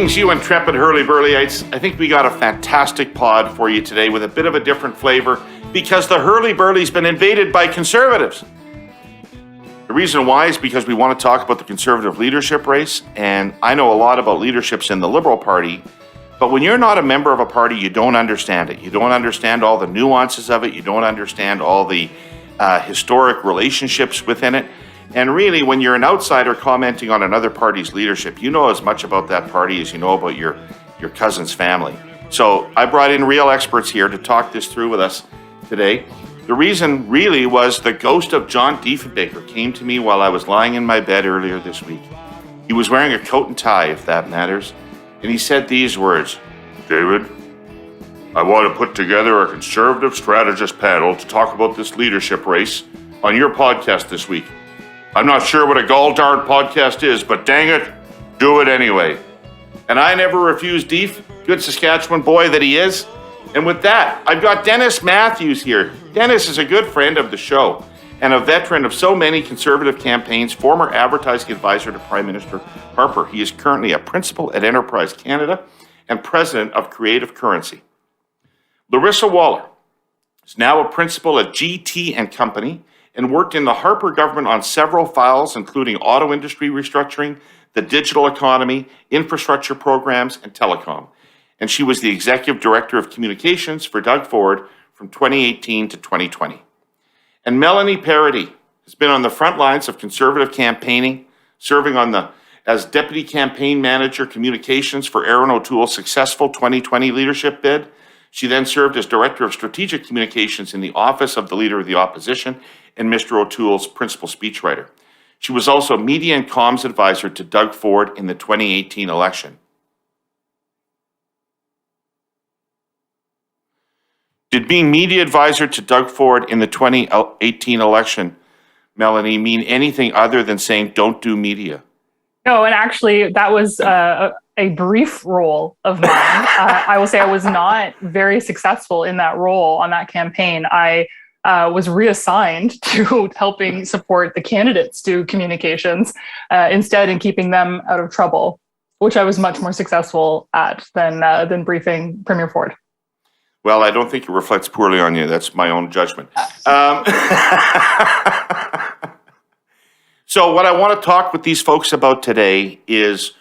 Greetings, you intrepid Herle Burlyites. I think we got a fantastic pod for you today with a bit of a different flavor because the Herle Burly's been invaded by conservatives. The reason why is because we want to talk about the conservative leadership race, and I know a lot about leaderships in the Liberal Party, but when you're not a member of a party, you don't understand it. You don't understand all the nuances of it. You don't understand all the historic relationships within it. And really, when you're an outsider commenting on another party's leadership, you know as much about that party as you know about your cousin's family. So I brought in real experts here to talk this through with us today. The reason really was the ghost of John Diefenbaker came to me while I was lying in my bed earlier this week. He was wearing a coat and tie, if that matters, and he said these words: "David, I want to put together a conservative strategist panel to talk about this leadership race on your podcast this week. I'm not sure what a gall-darned podcast is, but dang it, do it anyway." And I never refused Deef, good Saskatchewan boy that he is. And with that, I've got Dennis Matthews here. Dennis is a good friend of the show and a veteran of so many conservative campaigns, former advertising advisor to Prime Minister Harper. He is currently a principal at Enterprise Canada and president of Creative Currency. Laryssa Waler is now a principal at GT&Company and worked in the Harper government on several files, including auto industry restructuring, the digital economy, infrastructure programs, and telecom. And she was the executive director of communications for Doug Ford from 2018 to 2020. And Melanie Paradis has been on the front lines of conservative campaigning, serving as deputy campaign manager communications for Erin O'Toole's successful 2020 leadership bid. She then served as director of strategic communications in the office of the Leader of the Opposition and Mr. O'Toole's principal speechwriter. She was also media and comms advisor to Doug Ford in the 2018 election. Did being media advisor to Doug Ford in the 2018 election, Melanie, mean anything other than saying don't do media? No, and actually that was a brief role of mine. I will say I was not very successful in that role on that campaign. I was reassigned to helping support the candidates do communications instead and keeping them out of trouble, which I was much more successful at than briefing Premier Ford. Well, I don't think it reflects poorly on you. That's my own judgment. So what I want to talk with these folks about today is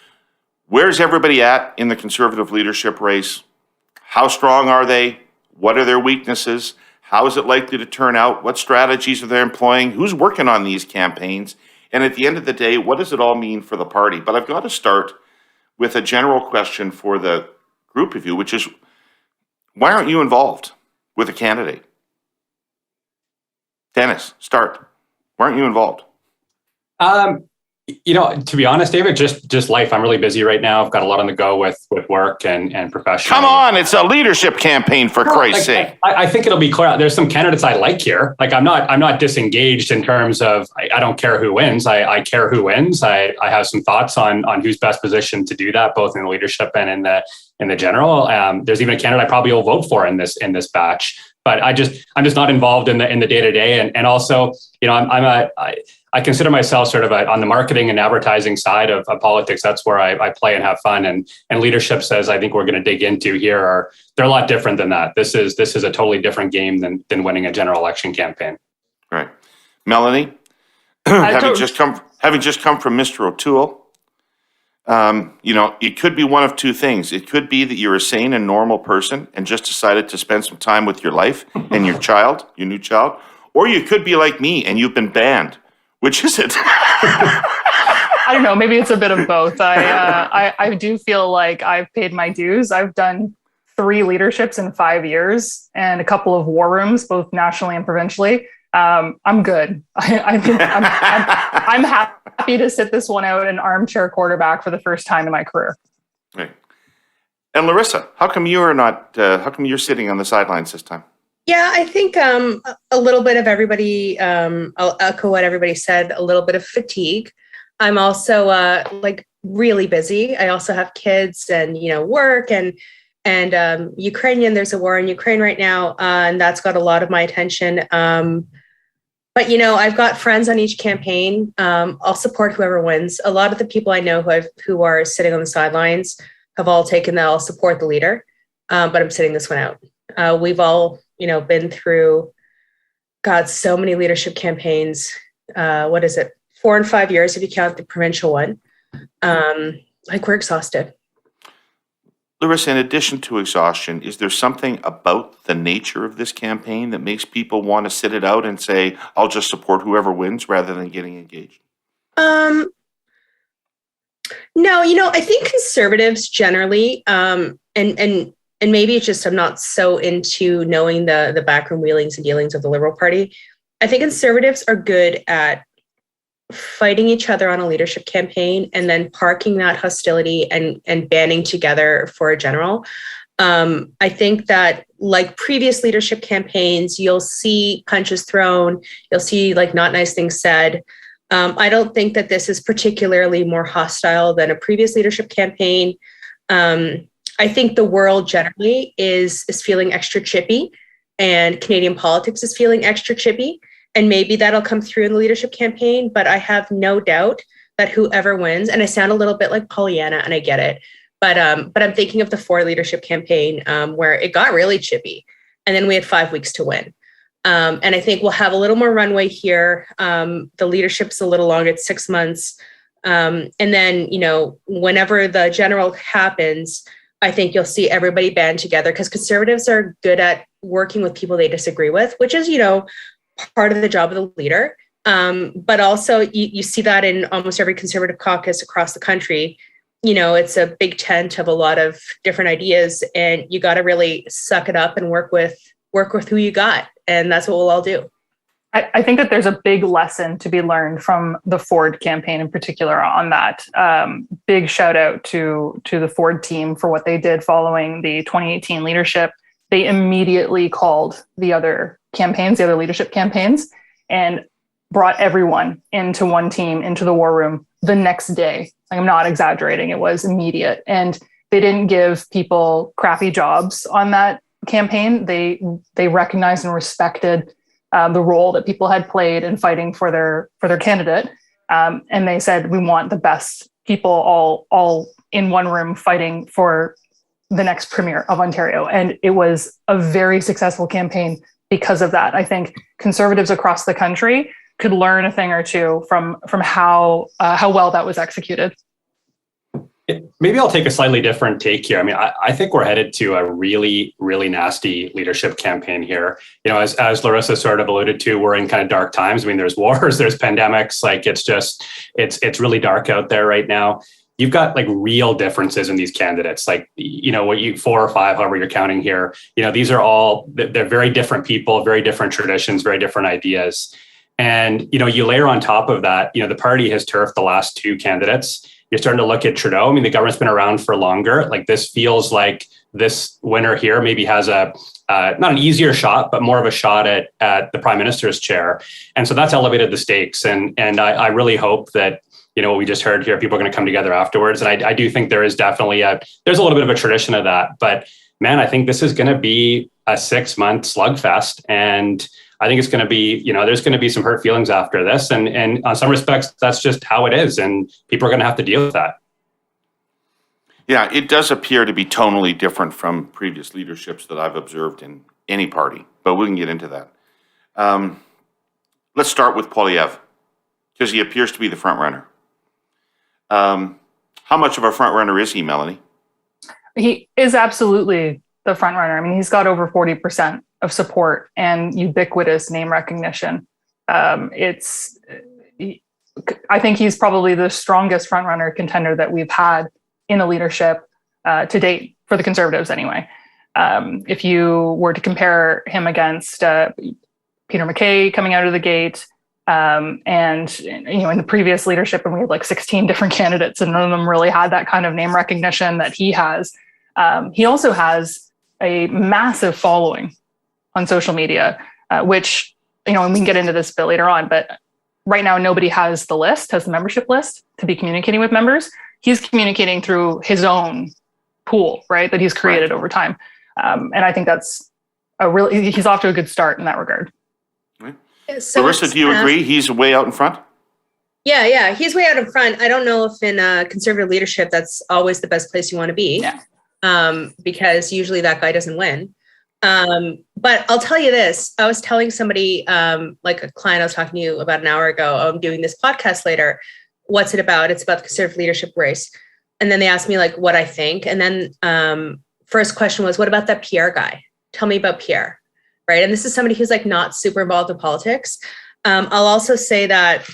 where's everybody at in the conservative leadership race? How strong are they? What are their weaknesses? How is it likely to turn out? What strategies are they employing? Who's working on these campaigns? And at the end of the day, what does it all mean for the party? But I've got to start with a general question for the group of you, which is, why aren't you involved with a candidate? Dennis, start. Why aren't you involved? To be honest, David, just life. I'm really busy right now. I've got a lot on the go with work and professional. Come on, it's a leadership campaign for Christ's sake. I think it'll be clear. There's some candidates I like here. Like I'm not disengaged in terms of I don't care who wins. I care who wins. I have some thoughts on who's best positioned to do that, both in the leadership and in the general. There's even a candidate I probably will vote for in this batch. But I'm just not involved in the day to day, and also I consider myself sort of on the marketing and advertising side of politics. That's where I play and have fun. And leadership says I think we're going to dig into here they're a lot different than that. This is a totally different game than winning a general election campaign. Right, Melanie, having just come from Mr. O'Toole. It could be one of two things. It could be that you're a sane and normal person and just decided to spend some time with your life and your new child, or you could be like me and you've been banned. Which is it? I don't know. Maybe it's a bit of both. I do feel like I've paid my dues. I've done 3 leaderships in 5 years and a couple of war rooms, both nationally and provincially. I'm good. I think I'm happy to sit this one out and armchair quarterback for the first time in my career. Right. And Laryssa, how come you're sitting on the sidelines this time? Yeah, I think a little bit of everybody, I'll echo what everybody said, a little bit of fatigue. I'm also really busy. I also have kids and, work and Ukrainian, there's a war in Ukraine right now, and that's got a lot of my attention. But, I've got friends on each campaign. I'll support whoever wins. A lot of the people I know who are sitting on the sidelines have all taken that I'll support the leader, but I'm sitting this one out. We've all, been through, God, so many leadership campaigns. What is it? 4 and 5 years if you count the provincial one. We're exhausted. Laryssa, in addition to exhaustion, is there something about the nature of this campaign that makes people want to sit it out and say, I'll just support whoever wins rather than getting engaged? No, I think conservatives generally, and maybe it's just I'm not so into knowing the backroom wheelings and dealings of the Liberal Party. I think conservatives are good at fighting each other on a leadership campaign and then parking that hostility and banding together for a general. I think that like previous leadership campaigns, you'll see punches thrown, you'll see like not nice things said. I don't think that this is particularly more hostile than a previous leadership campaign. I think the world generally is feeling extra chippy, and Canadian politics is feeling extra chippy. And maybe that'll come through in the leadership campaign, but I have no doubt that whoever wins, and I sound a little bit like Pollyanna, and I get it, but I'm thinking of the Ford leadership campaign where it got really chippy, and then we had 5 weeks to win. And I think we'll have a little more runway here. The leadership's a little longer, it's 6 months. And then, whenever the general happens, I think you'll see everybody band together, because conservatives are good at working with people they disagree with, which is, part of the job of the leader. But also you see that in almost every conservative caucus across the country. It's a big tent of a lot of different ideas, and you got to really suck it up and work with who you got. And that's what we'll all do. I think that there's a big lesson to be learned from the Ford campaign in particular on that. Big shout out to the Ford team for what they did following the 2018 leadership. They immediately called the other campaigns, the other leadership campaigns, and brought everyone into one team, into the war room the next day. Like, I'm not exaggerating. It was immediate. And they didn't give people crappy jobs on that campaign. They recognized and respected the role that people had played in fighting for their candidate. And they said, we want the best people all in one room fighting for the next premier of Ontario. And it was a very successful campaign because of that. I think conservatives across the country could learn a thing or two from how well that was executed. Maybe I'll take a slightly different take here. I mean, I think we're headed to a really, really nasty leadership campaign here. As Laryssa sort of alluded to, we're in kind of dark times. I mean, there's wars, there's pandemics. Like, it's really dark out there right now. You've got like real differences in these candidates. Like, what 4 or 5, however you're counting here, these are all, they're very different people, very different traditions, very different ideas. And, you layer on top of that, the party has turfed the last 2 candidates. You're starting to look at Trudeau. I mean, the government's been around for longer. Like, this feels like this winner here maybe has not an easier shot, but more of a shot at the prime minister's chair. And so that's elevated the stakes. And I really hope that, what we just heard here, people are going to come together afterwards. And I do think there is definitely there's a little bit of a tradition of that. But man, I think this is going to be a 6-month slugfest. And I think it's going to be, there's going to be some hurt feelings after this. And on some respects, that's just how it is. And people are going to have to deal with that. Yeah, it does appear to be tonally different from previous leaderships that I've observed in any party, but we can get into that. Let's start with Poilievre, because he appears to be the front runner. How much of a front runner is he, Melanie? He is absolutely the front runner. I mean, he's got over 40% of support and ubiquitous name recognition. I think he's probably the strongest front runner contender that we've had in a leadership to date, for the Conservatives anyway. If you were to compare him against Peter MacKay coming out of the gate, and in the previous leadership, and we had like 16 different candidates, and none of them really had that kind of name recognition that he has. He also has a massive following on social media, which, and we can get into this a bit later on, but right now nobody has the membership list to be communicating with members. He's communicating through his own pool, right, that he's created over time. And I think that's he's off to a good start in that regard. So Laryssa, do you agree he's way out in front? Yeah. He's way out in front. I don't know if in conservative leadership, that's always the best place you want to be. Yeah. Because usually that guy doesn't win. But I'll tell you this. I was telling somebody, like a client I was talking to you about an hour ago, I'm doing this podcast later. What's it about? It's about the conservative leadership race. And then they asked me like what I think. And then first question was, what about that Pierre guy? Tell me about Pierre. Right. And this is somebody who's like not super involved in politics. I'll also say that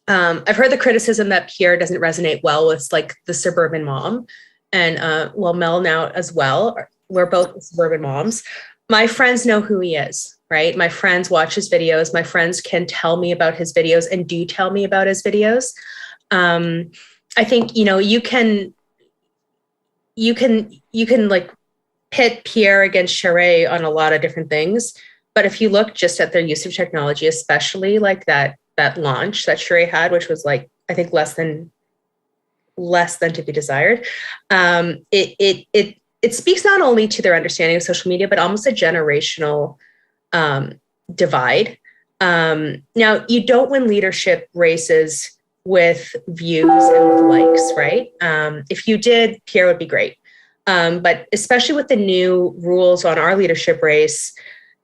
I've heard the criticism that Pierre doesn't resonate well with like the suburban mom, and Mel now as well. We're both suburban moms. My friends know who he is, right? My friends watch his videos. My friends can tell me about his videos and do tell me about his videos. I think, you can like pit Pierre against Charest on a lot of different things. But if you look just at their use of technology, especially like that launch that Charest had, which was like, I think less than to be desired. It speaks not only to their understanding of social media, but almost a generational divide. Now, you don't win leadership races with views and with likes, right? If you did, Pierre would be great. But especially with the new rules on our leadership race,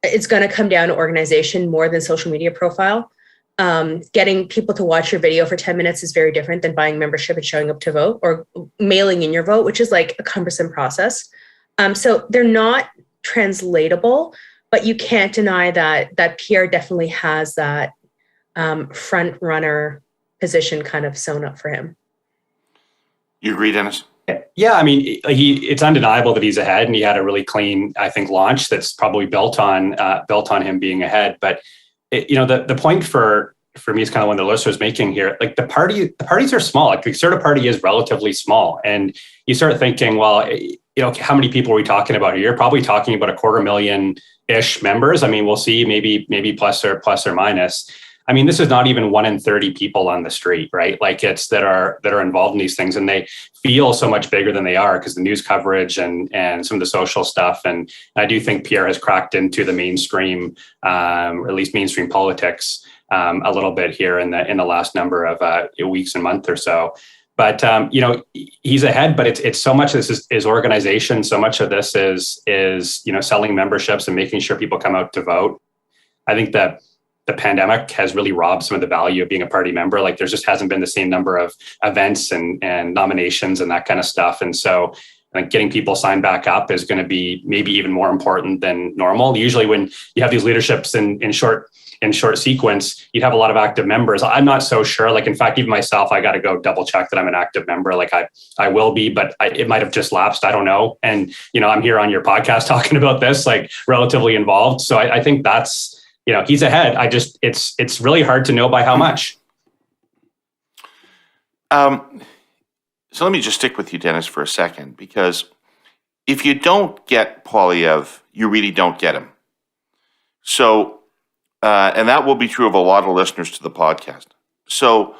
it's going to come down to organization more than social media profile. Getting people to watch your video for 10 minutes is very different than buying membership and showing up to vote or mailing in your vote, which is like a cumbersome process. So they're not translatable, but you can't deny that Pierre definitely has that front runner position kind of sewn up for him. You agree, Dennis? Yeah, I mean, it's undeniable that he's ahead, and he had a really clean, I think, launch that's probably built on him being ahead. But the point for me is kind of one the listener is making here. Like the parties are small. Like the Conservative Party is relatively small, and you start thinking, well, how many people are we talking about here? You're probably talking about 250,000-ish members. I mean, we'll see, maybe plus or minus. I mean, this is not even 1 in 30 people on the street, right? Like it's that are involved in these things, and they feel so much bigger than they are because the news coverage and some of the social stuff. And I do think Pierre has cracked into the mainstream, or at least mainstream politics, a little bit here in the last number of weeks and month or so. But he's ahead. But it's so much of this is organization. So much of this is selling memberships and making sure people come out to vote. I think that the pandemic has really robbed some of the value of being a party member. Like there just hasn't been the same number of events and nominations and that kind of stuff. And so I think getting people signed back up is going to be maybe even more important than normal. Usually when you have these leaderships in short sequence, you'd have a lot of active members. I'm not so sure. Like, in fact, even myself, I got to go double check that I'm an active member. Like I will be, but it might have just lapsed. I don't know. And, I'm here on your podcast talking about this, like relatively involved. So I think that's, he's ahead. It's really hard to know by how much. So let me just stick with you, Dennis, for a second, because if you don't get Poilievre, you really don't get him. So, and that will be true of a lot of listeners to the podcast. So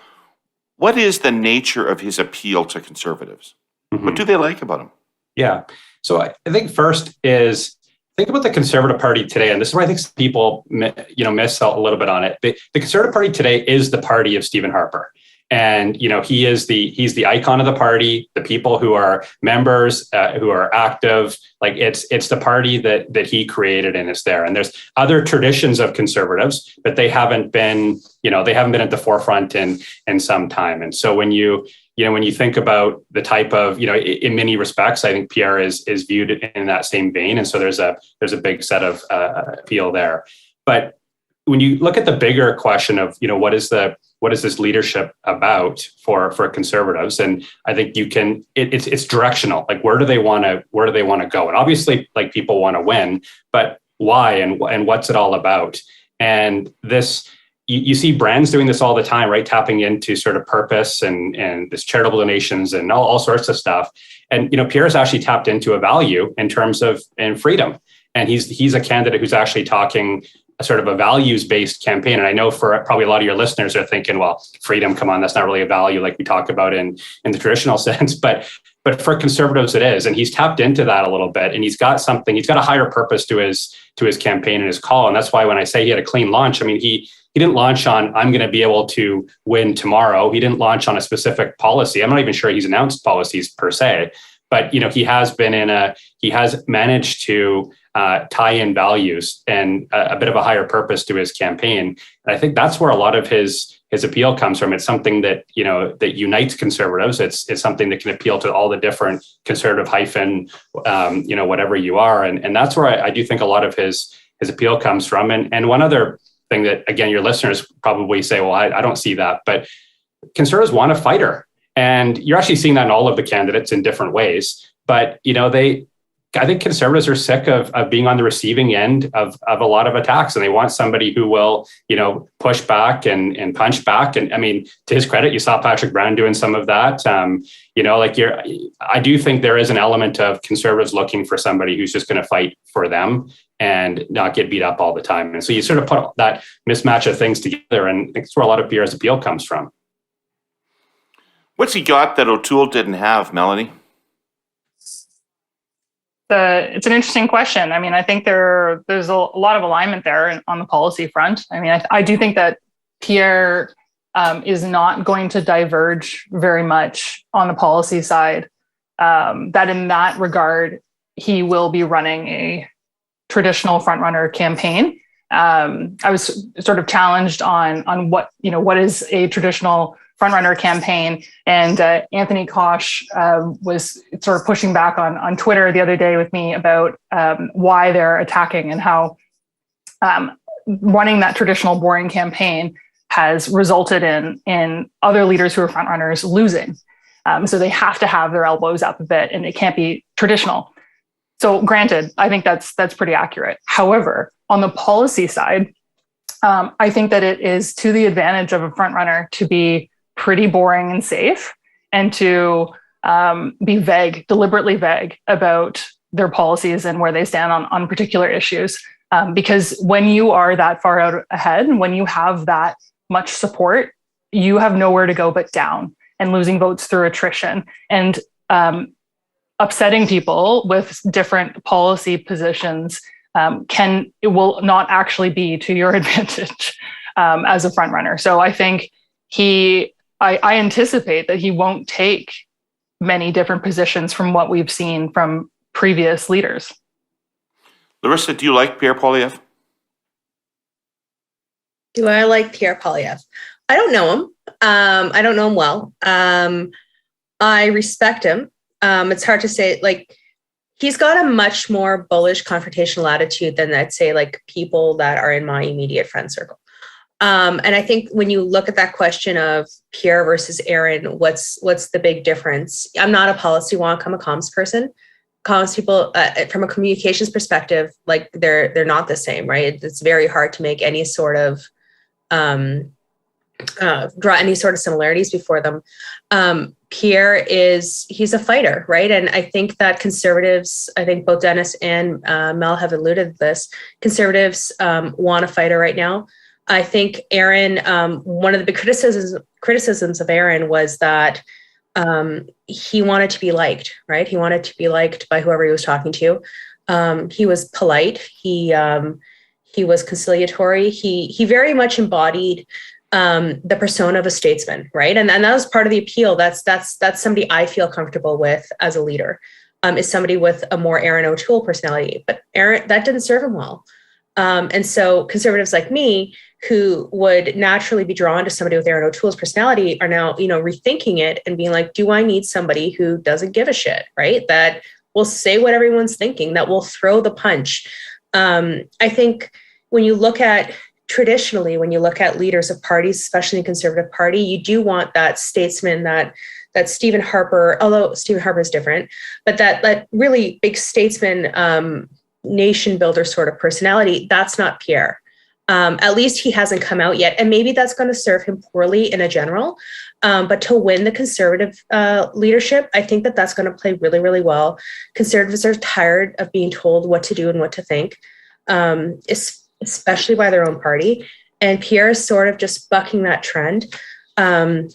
what is the nature of his appeal to Conservatives? Mm-hmm. What do they like about him? Yeah. So I think first is, think about the Conservative Party today, and this is where I think some people, miss out a little bit on it. The Conservative Party today is the party of Stephen Harper, and he's the icon of the party. The people who are members, who are active, like it's the party that he created, and it's there. And there's other traditions of Conservatives, but they haven't been at the forefront in some time. And so when you think about the type of, in many respects, I think Pierre is viewed in that same vein. And so there's a big set of appeal there. But when you look at the bigger question of, what is this leadership about for Conservatives? And I think it's directional. Like, where do they want to go? And obviously, like, people want to win, but why and what's it all about? And this, you see brands doing this all the time, right? Tapping into sort of purpose and this charitable donations and all sorts of stuff. And, Pierre's actually tapped into a value in terms of freedom. And he's a candidate who's actually talking a sort of a values-based campaign. And I know for probably a lot of your listeners are thinking, well, freedom, come on, that's not really a value like we talk about in the traditional sense. But for Conservatives, it is. And he's tapped into that a little bit. And he's got a higher purpose to his campaign and his call. And that's why when I say he had a clean launch, I mean, he didn't launch on, I'm going to be able to win tomorrow. He didn't launch on a specific policy. I'm not even sure he's announced policies per se, but he has managed to tie in values and a bit of a higher purpose to his campaign. And I think that's where a lot of his appeal comes from. It's something that, that unites conservatives. It's something that can appeal to all the different conservative hyphen, whatever you are. And that's where I do think a lot of his appeal comes from. And one other thing that, again, your listeners probably say, well, I don't see that, but conservatives want a fighter. And you're actually seeing that in all of the candidates in different ways. But, I think conservatives are sick of being on the receiving end of a lot of attacks, and they want somebody who will, push back and punch back. And I mean, to his credit, you saw Patrick Brown doing some of that. I do think there is an element of conservatives looking for somebody who's just going to fight for them and not get beat up all the time. And so you sort of put that mismatch of things together, and that's where a lot of Pierre's appeal comes from. What's he got that O'Toole didn't have, Melanie? It's an interesting question. I mean, I think there's a lot of alignment there on the policy front. I mean, I do think that Pierre is not going to diverge very much on the policy side. That in that regard, he will be running a traditional frontrunner campaign. I was sort of challenged on what is a traditional frontrunner campaign, and Anthony Kosh was sort of pushing back on Twitter the other day with me about why they're attacking and how running that traditional boring campaign has resulted in other leaders who are frontrunners losing. So they have to have their elbows up a bit, and it can't be traditional. So granted, I think that's pretty accurate. However, on the policy side, I think that it is to the advantage of a frontrunner to be pretty boring and safe, and to be vague, deliberately vague about their policies and where they stand on particular issues. Because when you are that far out ahead, and when you have that much support, you have nowhere to go but down, and losing votes through attrition, and upsetting people with different policy positions it will not actually be to your advantage as a frontrunner. So I think I anticipate that he won't take many different positions from what we've seen from previous leaders. Laryssa, do you like Pierre Poilievre? Do I like Pierre Poilievre? I don't know him. I don't know him well. I respect him. It's hard to say, he's got a much more bullish confrontational attitude than, I'd say, people that are in my immediate friend circle. And I think when you look at that question of Pierre versus Erin, what's the big difference? I'm not a policy wonk, I'm a comms person. Comms people, from a communications perspective, they're not the same, right? It's very hard to make any sort of draw any sort of similarities before them. Pierre he's a fighter, right? And I think that conservatives, I think both Dennis and Mel have alluded to this, conservatives want a fighter right now. I think Erin, one of the big criticisms of Erin was that he wanted to be liked, right? He wanted to be liked by whoever he was talking to. He was polite. He was conciliatory. He very much embodied the persona of a statesman, right? And that was part of the appeal. That's somebody I feel comfortable with as a leader, is somebody with a more Erin O'Toole personality. But Erin, that didn't serve him well. And so conservatives like me, who would naturally be drawn to somebody with Erin O'Toole's personality, are now, rethinking it and being like, do I need somebody who doesn't give a shit, right? That will say what everyone's thinking, that will throw the punch. I think when you look at leaders of parties, especially in the Conservative Party, you do want that statesman, that Stephen Harper, although Stephen Harper is different, but that really big statesman, nation builder sort of personality. That's not Pierre. At least he hasn't come out yet. And maybe that's going to serve him poorly in a general. But to win the Conservative leadership, I think that's going to play really, really well. Conservatives are tired of being told what to do and what to think, especially by their own party. And Pierre is sort of just bucking that trend. I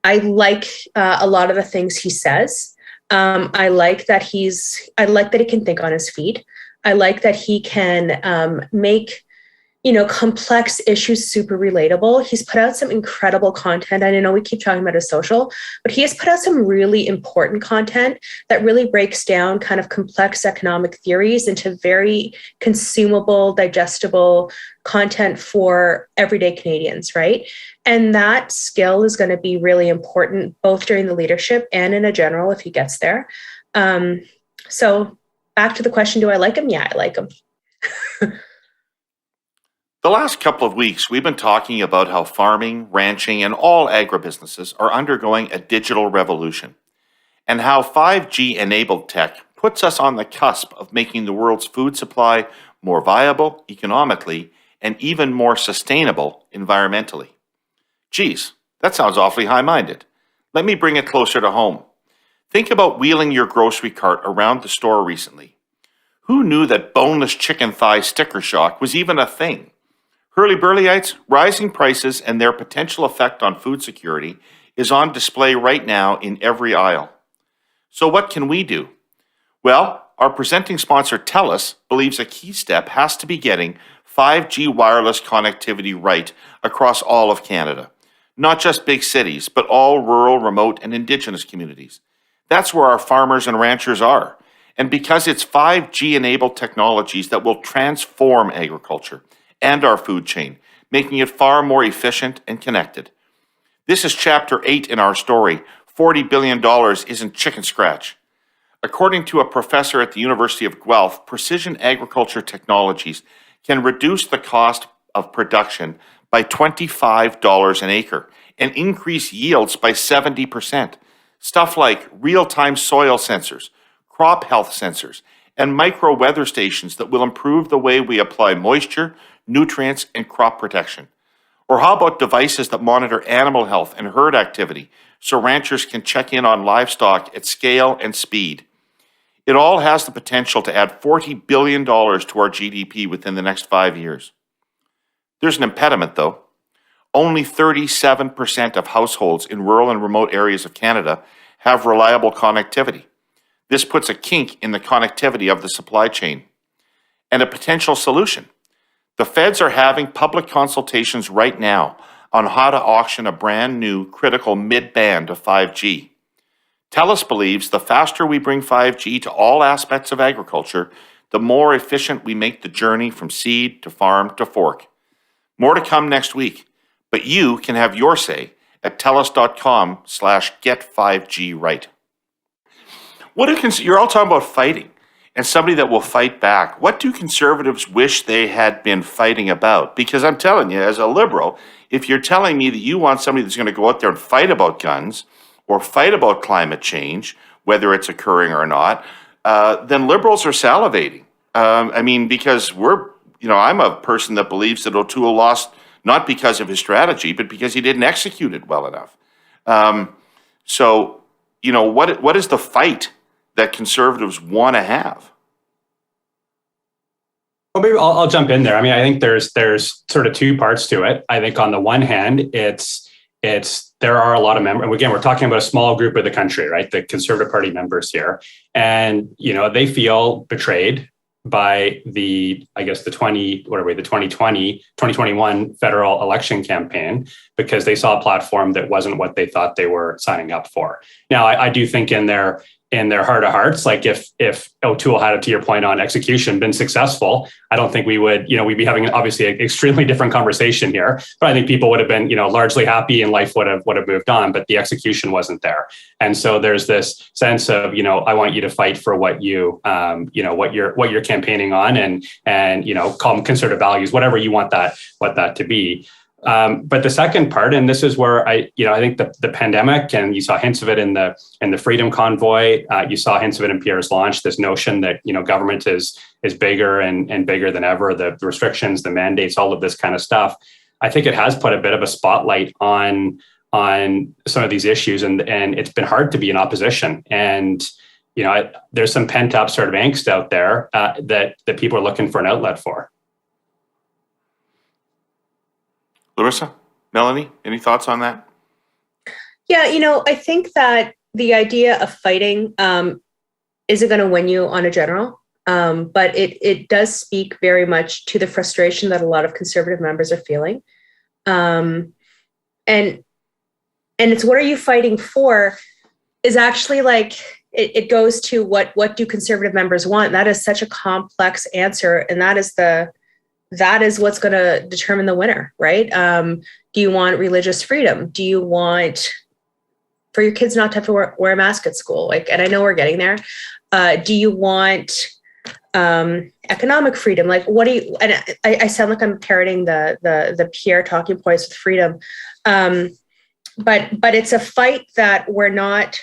like a lot of the things he says. I like that he can think on his feet. I like that he can make complex issues, super relatable. He's put out some incredible content. And I know we keep talking about his social, but he has put out some really important content that really breaks down kind of complex economic theories into very consumable, digestible content for everyday Canadians, right? And that skill is going to be really important both during the leadership and in a general if he gets there. So back to the question, do I like him? Yeah, I like him. The last couple of weeks, we've been talking about how farming, ranching, and all agribusinesses are undergoing a digital revolution, and how 5G-enabled tech puts us on the cusp of making the world's food supply more viable economically and even more sustainable environmentally. Geez, that sounds awfully high-minded. Let me bring it closer to home. Think about wheeling your grocery cart around the store recently. Who knew that boneless chicken thigh sticker shock was even a thing? Herle Burlyites, rising prices and their potential effect on food security is on display right now in every aisle. So what can we do? Well, our presenting sponsor TELUS believes a key step has to be getting 5G wireless connectivity right across all of Canada. Not just big cities, but all rural, remote, and Indigenous communities. That's where our farmers and ranchers are. And because it's 5G-enabled technologies that will transform agriculture and our food chain, making it far more efficient and connected. This is chapter 8 in our story. $40 billion isn't chicken scratch. According to a professor at the University of Guelph, precision agriculture technologies can reduce the cost of production by $25 an acre and increase yields by 70%. Stuff like real-time soil sensors, crop health sensors, and micro weather stations that will improve the way we apply moisture, nutrients, and crop protection. Or how about devices that monitor animal health and herd activity so ranchers can check in on livestock at scale and speed? It all has the potential to add $40 billion to our GDP within the next 5 years. There's an impediment, though. Only 37% of households in rural and remote areas of Canada have reliable connectivity. This puts a kink in the connectivity of the supply chain. And a potential solution. The feds are having public consultations right now on how to auction a brand new critical mid-band of 5G. TELUS believes the faster we bring 5G to all aspects of agriculture, the more efficient we make the journey from seed to farm to fork. More to come next week, but you can have your say at telus.com/get5G-right. You're all talking about fighting and somebody that will fight back. What do conservatives wish they had been fighting about? Because I'm telling you, as a liberal, if you're telling me that you want somebody that's going to go out there and fight about guns or fight about climate change, whether it's occurring or not, then liberals are salivating. Because I'm a person that believes that O'Toole lost not because of his strategy, but because he didn't execute it well enough. What is the fight that conservatives want to have? Well, maybe I'll jump in there. I think there's sort of two parts to it. I think on the one hand, there are a lot of members, and again, we're talking about a small group of the country, right? The Conservative Party members here, and they feel betrayed by the 2021 federal election campaign because they saw a platform that wasn't what they thought they were signing up for. Now, I do think in their heart of hearts, like if O'Toole had, to your point on execution, been successful, I don't think we would, we'd be having obviously an extremely different conversation here. But I think people would have been, largely happy and life would have moved on. But the execution wasn't there, and so there's this sense of, I want you to fight for what what you're campaigning on, and call them conservative values, whatever you want that to be. But the second part, and this is where I think the pandemic, and you saw hints of it in the Freedom Convoy, you saw hints of it in Pierre's launch, this notion that, government is bigger and bigger than ever, the restrictions, the mandates, all of this kind of stuff. I think it has put a bit of a spotlight on some of these issues, and it's been hard to be in opposition. And, there's some pent up sort of angst out there that people are looking for an outlet for. Laryssa, Melanie, any thoughts on that? Yeah, I think that the idea of fighting isn't going to win you on a general. But it does speak very much to the frustration that a lot of Conservative members are feeling. And it's what are you fighting for is actually like, it goes to what do Conservative members want? That is such a complex answer. And that is what's going to determine the winner, right? Do you want religious freedom? Do you want for your kids not to have to wear a mask at school? Like, and I know we're getting there. Do you want economic freedom? Like, what do you? And I sound like I'm parroting the Pierre talking points with freedom, but it's a fight that we're not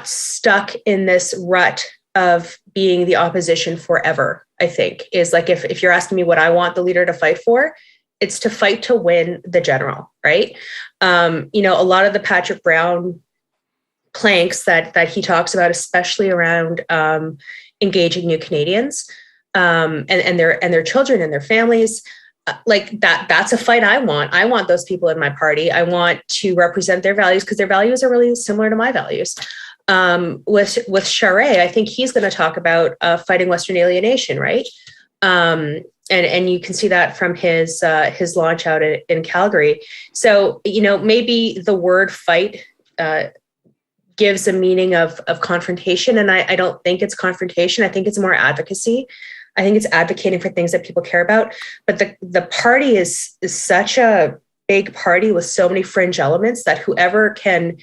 stuck in this rut of being the opposition forever. I think is like if you're asking me what I want the leader to fight for, it's to fight to win the general, right? A lot of the Patrick Brown planks that he talks about, especially around engaging new Canadians and their children and their families, like that's a fight I want. I want those people in my party. I want to represent their values because their values are really similar to my values. With Charest, I think he's going to talk about fighting Western alienation, right? And you can see that from his launch out in Calgary. So maybe the word fight gives a meaning of confrontation, and I don't think it's confrontation. I think it's more advocacy. I think it's advocating for things that people care about. But the party is such a big party with so many fringe elements that whoever can,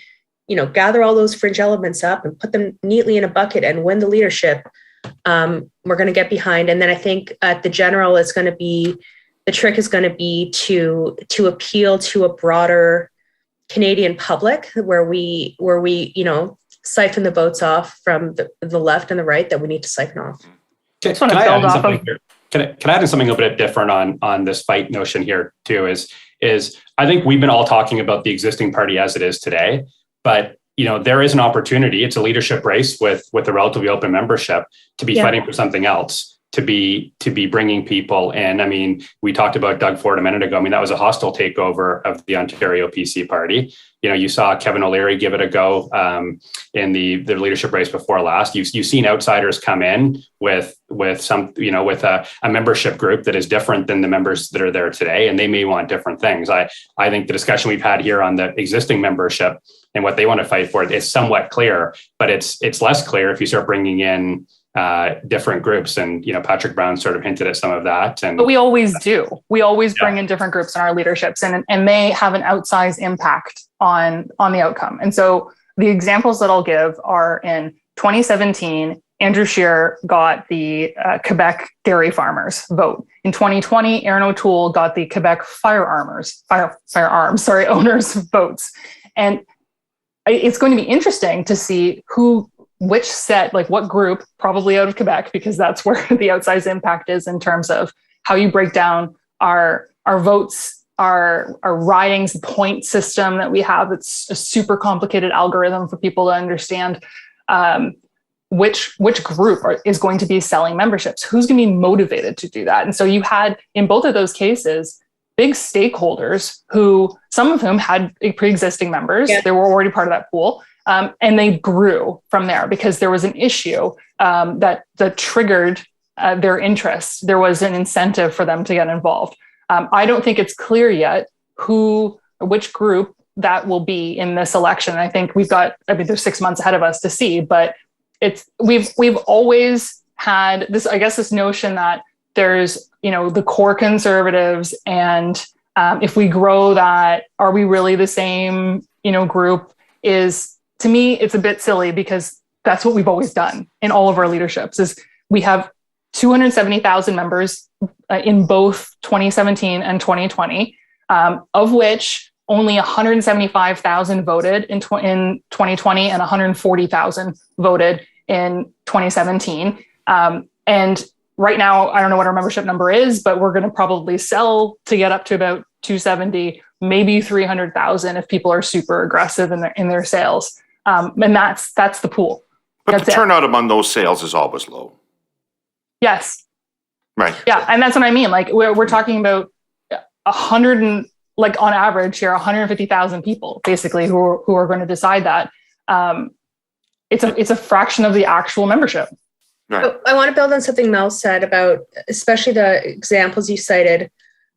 gather all those fringe elements up and put them neatly in a bucket and win the leadership, we're going to get behind. And then I think at the general, it's going to be, the trick is going to be to appeal to a broader Canadian public where we siphon the votes off from the left and the right that we need to siphon off. Can I add in something here? Can I add in something a little bit different on this fight notion here too? Is I think we've been all talking about the existing party as it is today, but there is an opportunity. It's a leadership race with a relatively open membership to be fighting for something else, to be bringing people in. I mean, we talked about Doug Ford a minute ago. I mean, that was a hostile takeover of the Ontario PC party. You saw Kevin O'Leary give it a go in the leadership race before last. You've seen outsiders come in with some, with a membership group that is different than the members that are there today, and they may want different things. I think the discussion we've had here on the existing membership and what they want to fight for is somewhat clear, but it's less clear if you start bringing in different groups. And, Patrick Brown sort of hinted at some of that. But we always do. We always bring in different groups in our leaderships and they have an outsized impact on the outcome. And so the examples that I'll give are in 2017, Andrew Scheer got the Quebec dairy farmers vote. In 2020, Erin O'Toole got the Quebec firearms owners votes. And it's going to be interesting to see which set, like what group, probably out of Quebec, because that's where the outsized impact is in terms of how you break down our votes, our ridings point system that we have. It's a super complicated algorithm for people to understand which group is going to be selling memberships, who's going to be motivated to do that. And so you had, in both of those cases, big stakeholders some of whom had pre-existing members. They were already part of that pool. And they grew from there because there was an issue that triggered their interest. There was an incentive for them to get involved. I don't think it's clear yet which group that will be in this election. I think there's 6 months ahead of us to see, but we've always had this notion that there's, the core Conservatives, and if we grow that, are we really the same, group? To me, it's a bit silly because that's what we've always done in all of our leaderships. Is we have 270,000 members in both 2017 and 2020, of which only 175,000 voted in 2020 and 140,000 voted in 2017. And right now, I don't know what our membership number is, but we're going to probably sell to get up to about 270, maybe 300,000 if people are super aggressive in their sales. And that's the pool. But the turnout among those sales is always low. Yes. Right. Yeah. And that's what I mean. Like we're talking about 100 and like on average here, 150,000 people basically who are going to decide that. It's a fraction of the actual membership. Right. I want to build on something Mel said about, especially the examples you cited.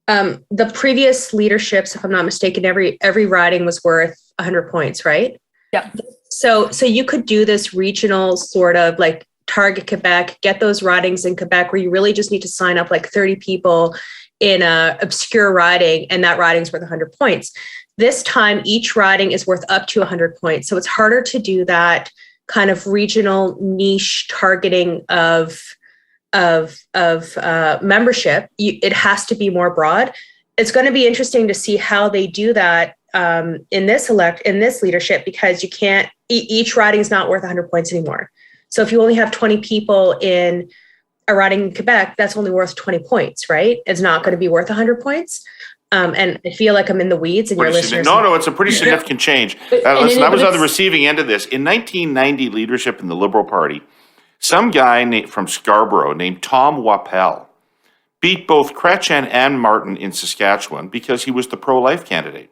The previous leaderships, if I'm not mistaken, every riding was worth 100 points, right? Yeah. So you could do this regional sort of like target Quebec, get those ridings in Quebec where you really just need to sign up like 30 people in a obscure riding, and that riding's worth 100 points. This time, each riding is worth up to 100 points. So it's harder to do that kind of regional niche targeting of membership. It has to be more broad. It's going to be interesting to see how they do that in this leadership, because you can't, each riding is not worth 100 points anymore. So if you only have 20 people in a riding in Quebec, that's only worth 20 points, right? It's not going to be worth 100 points. And I feel like I'm in the weeds, and your listeners. No, it's a pretty significant change. Listen, I was on the receiving end of this. In 1990 leadership in the Liberal Party, some guy from Scarborough named Tom Wappel beat both Chrétien and Martin in Saskatchewan because he was the pro-life candidate.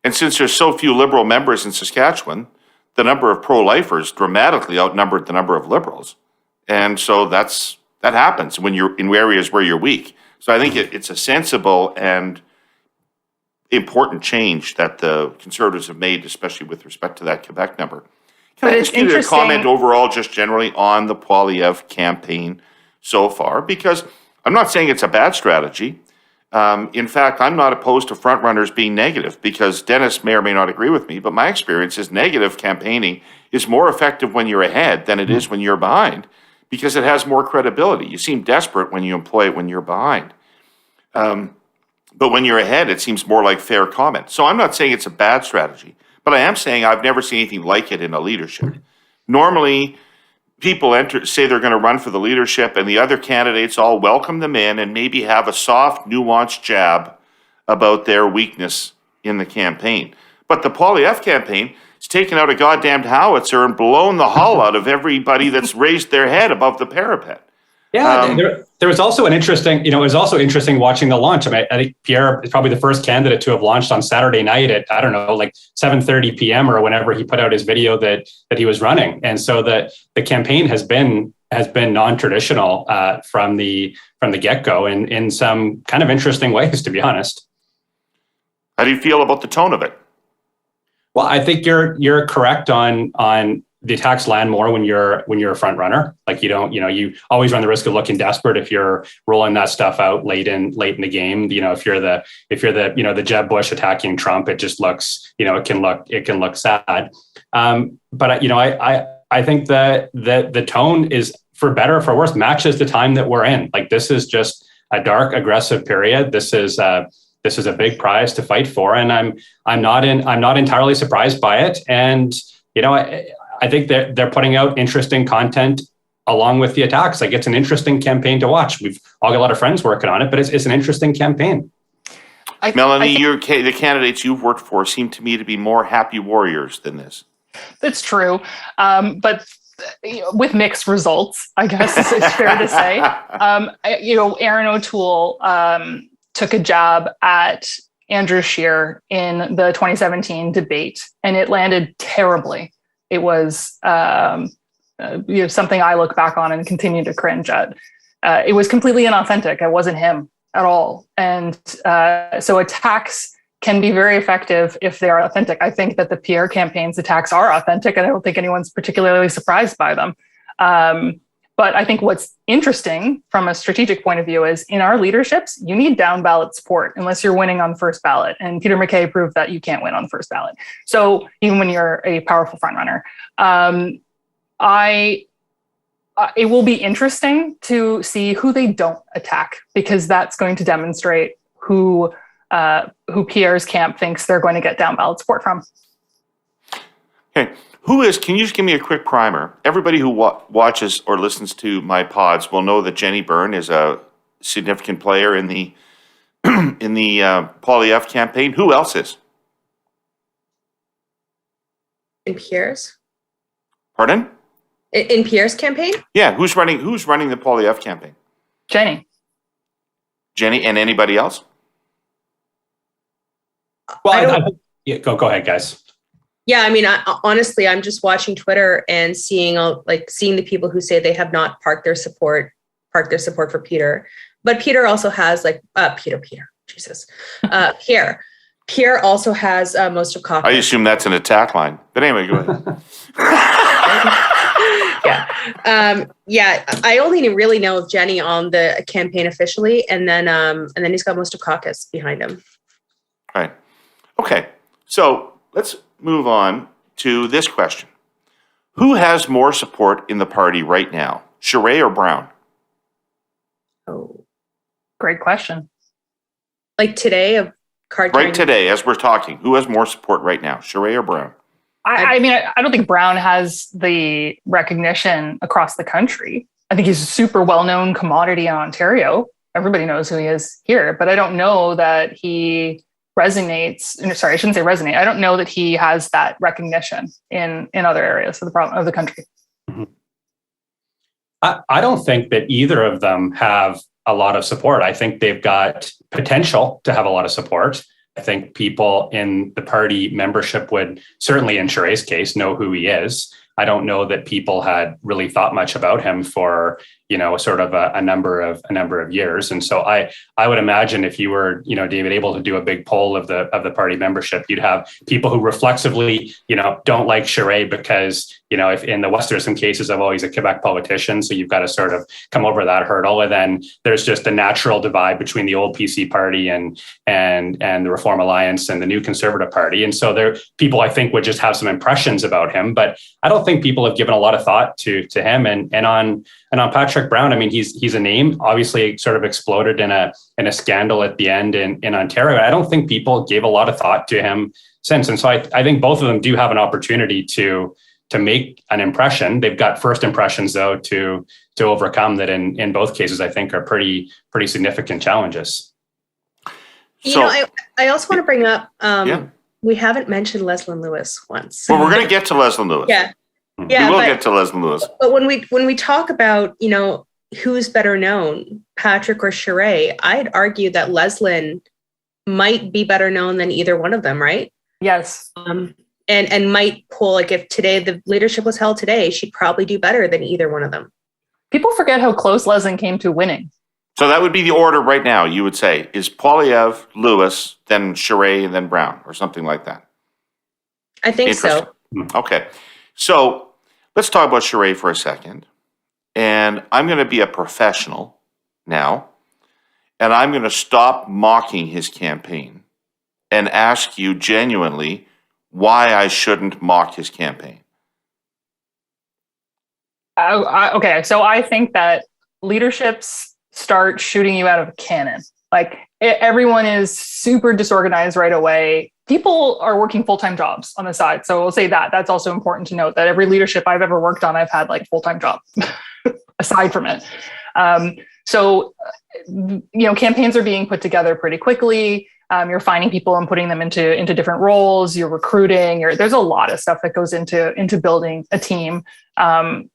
And since there's so few Liberal members in Saskatchewan, the number of pro-lifers dramatically outnumbered the number of Liberals. And so that happens when you're in areas where you're weak. So I think it's a sensible and important change that the Conservatives have made, especially with respect to that Quebec number. Can I ask you to comment overall, just generally, on the Poilievre campaign so far? Because I'm not saying it's a bad strategy. In fact, I'm not opposed to frontrunners being negative, because Dennis may or may not agree with me, but my experience is negative campaigning is more effective when you're ahead than it is when you're behind, because it has more credibility. You seem desperate when you employ it when you're behind. But when you're ahead, it seems more like fair comment. So I'm not saying it's a bad strategy, but I am saying I've never seen anything like it in a leadership. Normally, people say they're going to run for the leadership, and the other candidates all welcome them in and maybe have a soft, nuanced jab about their weakness in the campaign. But the Poilievre campaign has taken out a goddamned howitzer and blown the hull out of everybody that's raised their head above the parapet. Yeah, there was also an interesting, it was also interesting watching the launch. I mean, I think Pierre is probably the first candidate to have launched on Saturday night at, I don't know, like 7:30 p.m. or whenever he put out his video that he was running. And so the campaign has been non-traditional from the get-go in some kind of interesting ways, to be honest. How do you feel about the tone of it? Well, I think you're correct on the attacks land more when you're a front runner. Like you always run the risk of looking desperate if you're rolling that stuff out late in the game. If you're the Jeb Bush attacking Trump, it just looks, it can look sad. But I think that the tone is, for better or for worse, matches the time that we're in. Like, this is just a dark, aggressive period. This is a big prize to fight for, and I'm not entirely surprised by it. And I think they're putting out interesting content along with the attacks. Like, it's an interesting campaign to watch. We've all got a lot of friends working on it, but it's an interesting campaign. Melanie, the candidates you've worked for seem to me to be more happy warriors than this. That's true. But with mixed results, I guess it's fair to say. Erin O'Toole took a jab at Andrew Scheer in the 2017 debate, and it landed terribly. It was something I look back on and continue to cringe at. It was completely inauthentic. It wasn't him at all. And so attacks can be very effective if they are authentic. I think that the Pierre campaign's attacks are authentic, and I don't think anyone's particularly surprised by them. But I think what's interesting from a strategic point of view is, in our leaderships, you need down ballot support unless you're winning on the first ballot. And Peter MacKay proved that you can't win on the first ballot. So even when you're a powerful frontrunner, it will be interesting to see who they don't attack, because that's going to demonstrate who Pierre's camp thinks they're going to get down ballot support from. Okay. Can you just give me a quick primer? Everybody who watches or listens to my pods will know that Jenny Byrne is a significant player in the Poilievre campaign. Who else is? In Pierre's? Pardon? In Pierre's campaign? Yeah, who's running the Poilievre campaign? Jenny, and anybody else? Well, go ahead, guys. Yeah, I mean, honestly, I'm just watching Twitter and seeing the people who say they have not parked their support for Peter, but Peter also has Pierre. Pierre also has most of caucus. I assume that's an attack line, but anyway, go ahead. Yeah. I only really know of Jenny on the campaign officially, and then he's got most of caucus behind him. Right. Okay. So let's move on to this question: who has more support in the party right now, Charest or Brown? Oh, Great question. like today, of card Right time? today, as we're talking, who has more support right now, Charest or Brown? I mean, I don't think Brown has the recognition across the country. I think he's a super well-known commodity in Ontario. Everybody knows who he is here, but I don't know that he resonates. Sorry, I shouldn't say resonate. I don't know that he has that recognition in other areas of the country. Mm-hmm. I don't think that either of them have a lot of support. I think they've got potential to have a lot of support. I think people in the party membership would, certainly in Charest's case, know who he is. I don't know that people had really thought much about him for, sort of a number of years. And so I would imagine if you were, David, able to do a big poll of the party membership, you'd have people who reflexively, don't like Charest because, if in the West, there's some cases of, he's a Quebec politician. So you've got to sort of come over that hurdle. And then there's just a natural divide between the old PC party and the Reform Alliance and the new Conservative Party. And so people, I think, would just have some impressions about him, but I don't think people have given a lot of thought to him. And on Patrick Brown, I mean, he's a name, obviously sort of exploded in a scandal at the end in Ontario. I don't think people gave a lot of thought to him since. And so I think both of them do have an opportunity to make an impression. They've got first impressions, though, to overcome that in both cases, I think are pretty significant challenges. I also want to bring up, we haven't mentioned Leslyn Lewis once. Well, we're going to get to Leslyn Lewis. Yeah. We will get to Leslyn Lewis. But when we talk about, who's better known, Patrick or Charest, I'd argue that Leslyn might be better known than either one of them, right? Yes. And might pull, if today the leadership was held today, she'd probably do better than either one of them. People forget how close Leslyn came to winning. So that would be the order right now, you would say, is Poilievre, Lewis, then Charest, and then Brown, or something like that. I think so. Okay. So let's talk about Charest for a second. And I'm going to be a professional now. And I'm going to stop mocking his campaign and ask you genuinely why I shouldn't mock his campaign. Okay. So I think that leaderships start shooting you out of a cannon. Everyone is super disorganized right away. People are working full-time jobs on the side. So we'll say that's also important to note, that every leadership I've ever worked on, I've had full-time job aside from it. So campaigns are being put together pretty quickly. You're finding people and putting them into different roles. You're recruiting. There's a lot of stuff that goes into building a team. And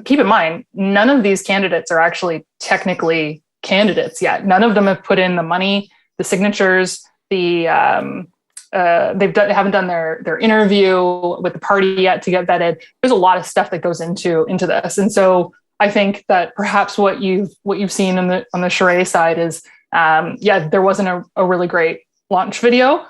keep in mind, none of these candidates are actually technically candidates yet. None of them have put in the money, the signatures, they haven't done their interview with the party yet to get vetted. There's a lot of stuff that goes into this, and so I think that perhaps what you've seen on the Charest side is, there wasn't a really great launch video.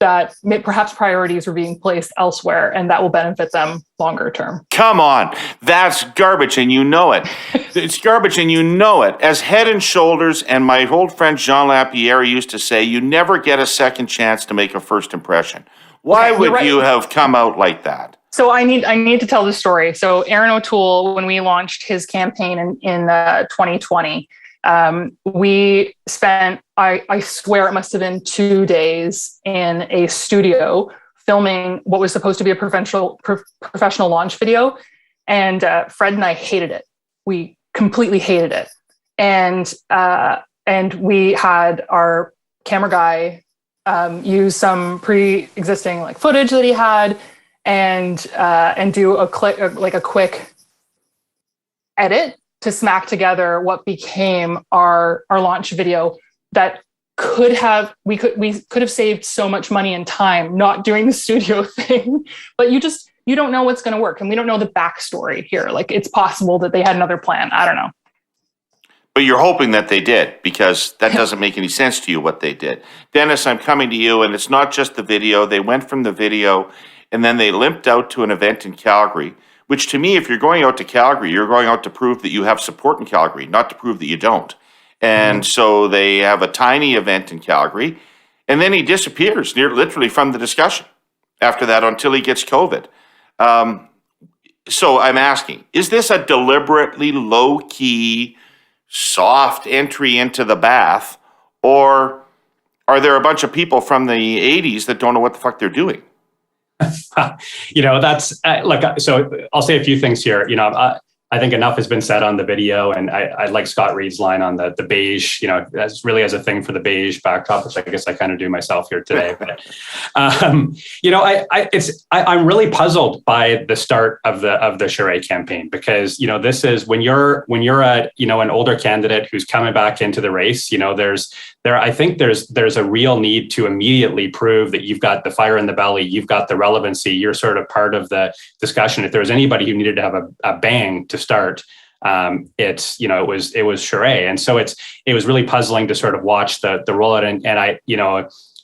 That perhaps priorities were being placed elsewhere, and that will benefit them longer term. Come on, that's garbage, and you know it. It's garbage, and you know it. As Head and Shoulders and my old friend Jean Lapierre used to say, you never get a second chance to make a first impression. Why would you have come out like that? So I need to tell the story. So Erin O'Toole, when we launched his campaign in 2020, we spent, I swear it must have been 2 days in a studio filming what was supposed to be a professional launch video. And Fred and I hated it. We completely hated it. And we had our camera guy use some pre-existing footage that he had and do a quick edit to smack together what became our launch video that we could have saved so much money and time not doing the studio thing, but you don't know what's going to work. And we don't know the backstory here. Like, it's possible that they had another plan. I don't know. But you're hoping that they did, because that doesn't make any sense to you what they did. Dennis, I'm coming to you, and it's not just the video. They went from the video, and then they limped out to an event in Calgary, which to me, if you're going out to Calgary, you're going out to prove that you have support in Calgary, not to prove that you don't. And so they have a tiny event in Calgary, and then he disappears literally from the discussion after that until he gets COVID. So I'm asking, is this a deliberately low-key, soft entry into the bath, or are there a bunch of people from the 80s that don't know what the fuck they're doing? That's so I'll say a few things here. I think enough has been said on the video, and I like Scott Reed's line on the beige, as really as a thing for the beige backdrop, which I guess I kind of do myself here today. But, I'm really puzzled by the start of the Charest campaign, because, this is when you're an older candidate who's coming back into the race, I think there's a real need to immediately prove that you've got the fire in the belly, you've got the relevancy, you're sort of part of the discussion. If there was anybody who needed to have a bang to start, it was Charest. And so it was really puzzling to sort of watch the rollout. And I,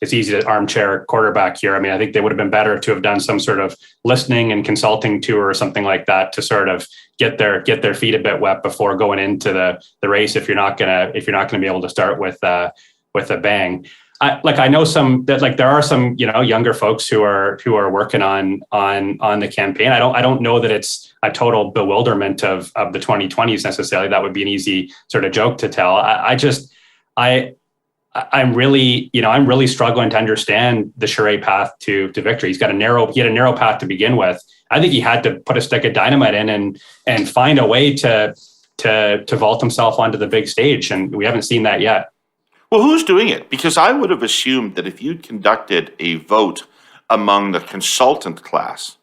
it's easy to armchair quarterback here. I mean, I think they would have been better to have done some sort of listening and consulting tour or something like that to sort of get their feet a bit wet before going into the race. If you're not gonna be able to start with a bang. I know there are some younger folks who are working on the campaign. I don't know that it's a total bewilderment of the 2020s necessarily. That would be an easy sort of joke to tell. I'm really struggling to understand the Charest path to victory. He had a narrow path to begin with. I think he had to put a stick of dynamite in and find a way to vault himself onto the big stage, and we haven't seen that yet. Well, who's doing it? Because I would have assumed that if you'd conducted a vote among the consultant class,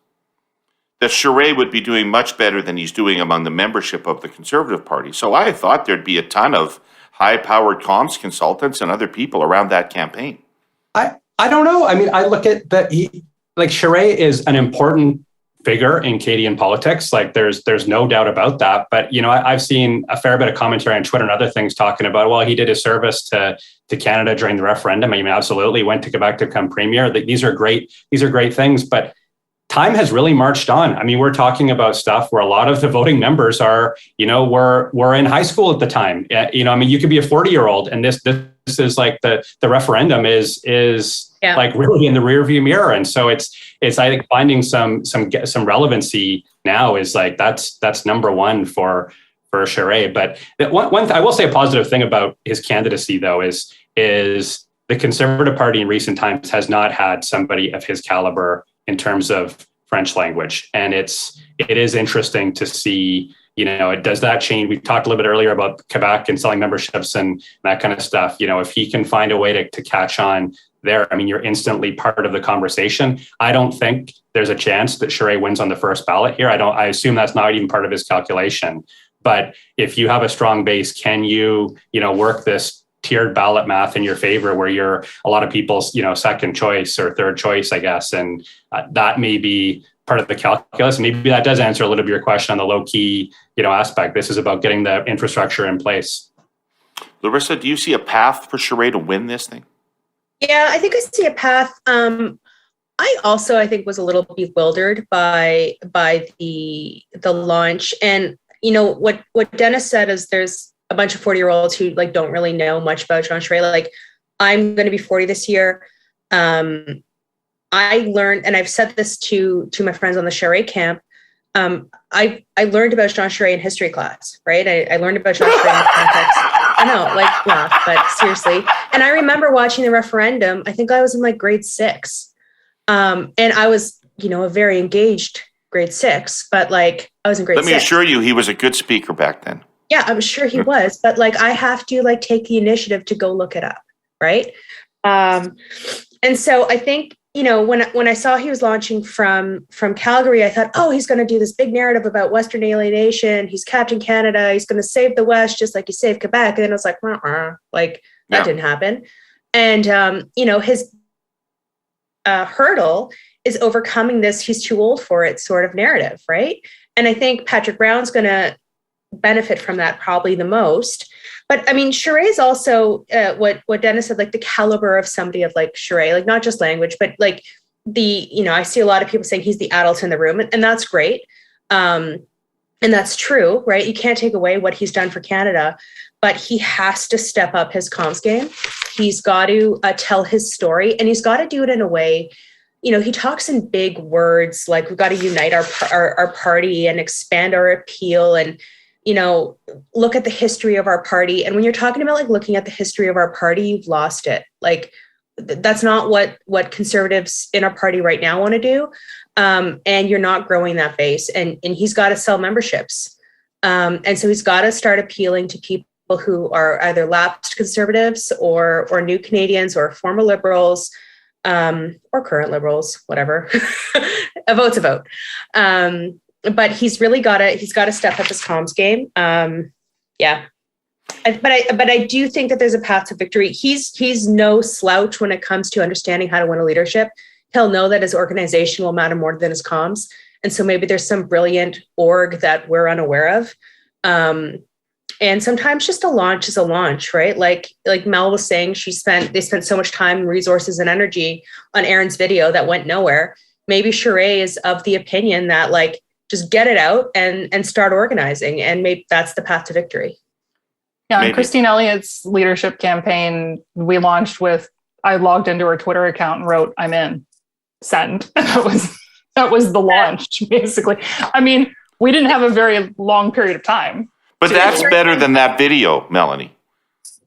that Charest would be doing much better than he's doing among the membership of the Conservative Party. So I thought there'd be a ton of high-powered comms consultants and other people around that campaign. I don't know. I mean, I look at Charest is an important figure in Canadian politics. Like there's no doubt about that. But, I've seen a fair bit of commentary on Twitter and other things talking about, well, he did his service to Canada during the referendum. I mean, absolutely went to Quebec to become premier. These are great things, but time has really marched on. I mean, we're talking about stuff where a lot of the voting members are, were in high school at the time. You could be a 40-year-old, and this is like the referendum is like really in the rearview mirror. And so it's I think finding some relevancy now is like that's number one for Charest. But one I will say a positive thing about his candidacy though is the Conservative Party in recent times has not had somebody of his caliber in terms of French language. And it is interesting to see, does that change? We talked a little bit earlier about Quebec and selling memberships and that kind of stuff. If he can find a way to catch on there, I mean, you're instantly part of the conversation. I don't think there's a chance that Charest wins on the first ballot here. I assume that's not even part of his calculation. But if you have a strong base, can you, work this tiered ballot math in your favor where you're a lot of people's, second choice or third choice, I guess. And that may be part of the calculus. Maybe that does answer a little bit your question on the low key, aspect. This is about getting the infrastructure in place. Laryssa, do you see a path for Charest to win this thing? Yeah, I think I see a path. I think was a little bewildered by the launch. And, what Dennis said is there's a bunch of 40-year-olds who don't really know much about Jean Charest. Like, I'm going to be 40 this year. I learned, and I've said this to my friends on the Charest camp. I learned about Jean Charest in history class, right? I learned about Jean Charest in the context. I know, laugh, but seriously. And I remember watching the referendum. I think I was in grade 6, and I was, a very engaged grade 6. But I was in grade 6. Let me assure you, he was a good speaker back then. Yeah, I'm sure he was, but I have to take the initiative to go look it up, right? And so I think when I saw he was launching from Calgary, I thought, oh, he's going to do this big narrative about Western alienation. He's Captain Canada. He's going to save the West just like he saved Quebec. And then I was like, that didn't happen. And, his hurdle is overcoming this "he's too old for it" sort of narrative, right? And I think Patrick Brown's going to benefit from that probably the most. But I mean, Charest also, what Dennis said, like the caliber of somebody of like Charest, like not just language, but like I see a lot of people saying he's the adult in the room, and that's great. And that's true, right? You can't take away what he's done for Canada, but he has to step up his comms game. He's got to tell his story, and he's got to do it in a way. He talks in big words, like we've got to unite our party and expand our appeal, and look at the history of our party. And when you're talking about like looking at the history of our party, you've lost it. Like that's not what conservatives in our party right now want to do. And you're not growing that base, and he's got to sell memberships. And so he's got to start appealing to people who are either lapsed conservatives or new Canadians or former liberals, or current liberals, whatever. A vote's a vote. But he's got to step up his comms game. Yeah. But I do think that there's a path to victory. He's no slouch when it comes to understanding how to win a leadership. He'll know that his organization will matter more than his comms. And so maybe there's some brilliant org that we're unaware of. And sometimes just a launch is a launch, right? Like Mel was saying, they spent so much time, resources, and energy on Erin's video that went nowhere. Maybe Charest is of the opinion that like, just get it out and start organizing. And maybe that's the path to victory. Yeah, and Christine Elliott's leadership campaign, we launched with, I logged into her Twitter account and wrote, "I'm in, send." That was the launch, basically. I mean, we didn't have a very long period of time. But that's better than that video, Melanie.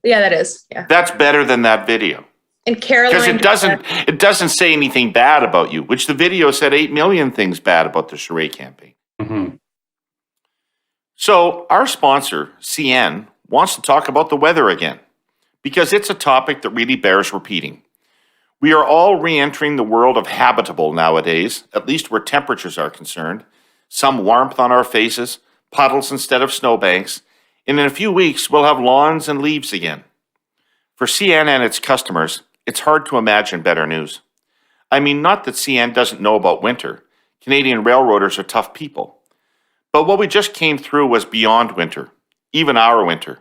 Yeah, that is. Yeah. That's better than that video. And Caroline, because it doesn't say anything bad about you, which the video said 8 million things bad about the Charest campaign. Mm-hmm. So our sponsor, CN, wants to talk about the weather again, because it's a topic that really bears repeating. We are all re-entering the world of habitable nowadays, at least where temperatures are concerned. Some warmth on our faces, puddles instead of snowbanks, and in a few weeks we'll have lawns and leaves again. For CN and its customers, it's hard to imagine better news. I mean, not that CN doesn't know about winter. Canadian railroaders are tough people. But what we just came through was beyond winter, even our winter.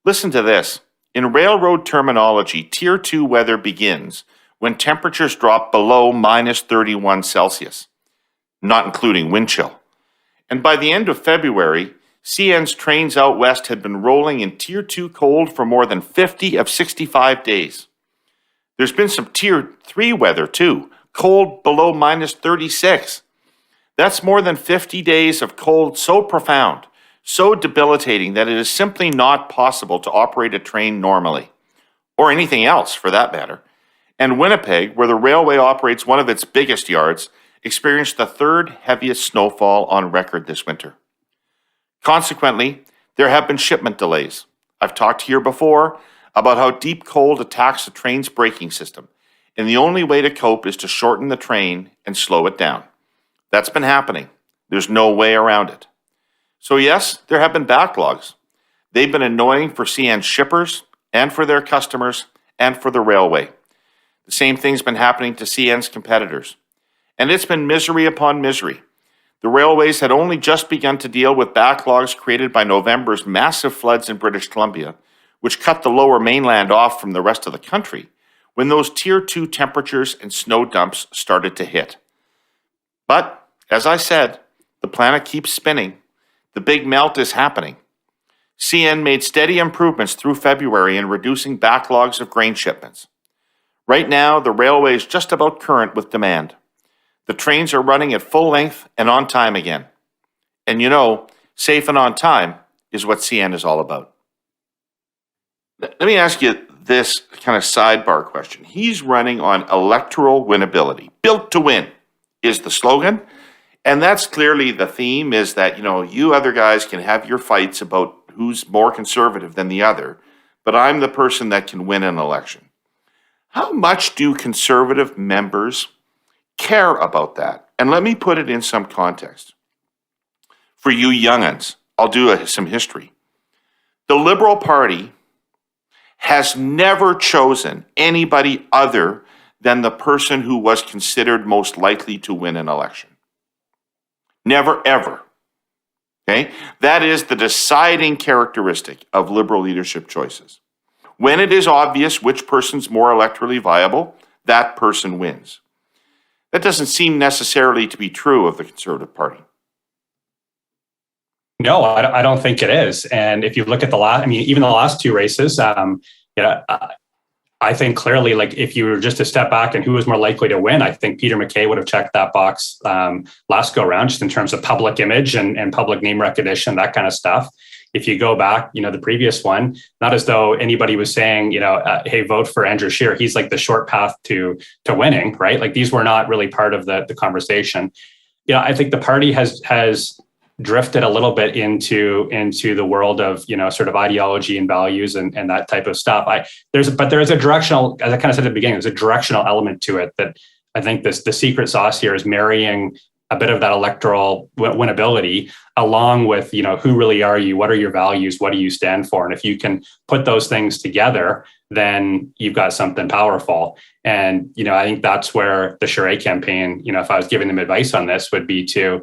Listen to this. In railroad terminology, Tier 2 weather begins when temperatures drop below minus 31 Celsius, not including wind chill. And by the end of February, CN's trains out west had been rolling in Tier 2 cold for more than 50 of 65 days. There's been some Tier 3 weather too, cold below minus 36. That's more than 50 days of cold so profound, so debilitating that it is simply not possible to operate a train normally, or anything else for that matter. And Winnipeg, where the railway operates one of its biggest yards, experienced the third heaviest snowfall on record this winter. Consequently, there have been shipment delays. I've talked here before about how deep cold attacks the train's braking system, and the only way to cope is to shorten the train and slow it down. That's been happening. There's no way around it. So yes, there have been backlogs. They've been annoying for CN shippers and for their customers and for the railway. The same thing's been happening to CN's competitors. And it's been misery upon misery. The railways had only just begun to deal with backlogs created by November's massive floods in British Columbia, which cut the lower mainland off from the rest of the country, when those Tier 2 temperatures and snow dumps started to hit. But, as I said, the planet keeps spinning. The big melt is happening. CN made steady improvements through February in reducing backlogs of grain shipments. Right now, the railway is just about current with demand. The trains are running at full length and on time again. And safe and on time is what CN is all about. Let me ask you this kind of sidebar question. He's running on electoral winnability. Built to win is the slogan. And that's clearly the theme, is that, you other guys can have your fights about who's more conservative than the other, but I'm the person that can win an election. How much do conservative members care about that? And let me put it in some context. For you young'uns, I'll do some history. The Liberal Party has never chosen anybody other than the person who was considered most likely to win an election. Never, ever. Okay? That is the deciding characteristic of Liberal leadership choices. When it is obvious which person's more electorally viable, that person wins. That doesn't seem necessarily to be true of the Conservative Party. No, I don't think it is. And if you look at even the last two races, I think clearly, like if you were just to step back and who was more likely to win, I think Peter MacKay would have checked that box last go around, just in terms of public image and public name recognition, that kind of stuff. If you go back, the previous one, not as though anybody was saying, hey, vote for Andrew Scheer. He's like the short path to winning, right? Like these were not really part of the conversation. I think the party has drifted a little bit into the world of sort of ideology and values and that type of stuff. There is a directional, as I kind of said at the beginning, there's a directional element to it that I think the secret sauce here is marrying a bit of that electoral winnability along with who really are you, what are your values, what do you stand for, and if you can put those things together, then you've got something powerful. And I think that's where the Charest campaign, if I was giving them advice on this, would be to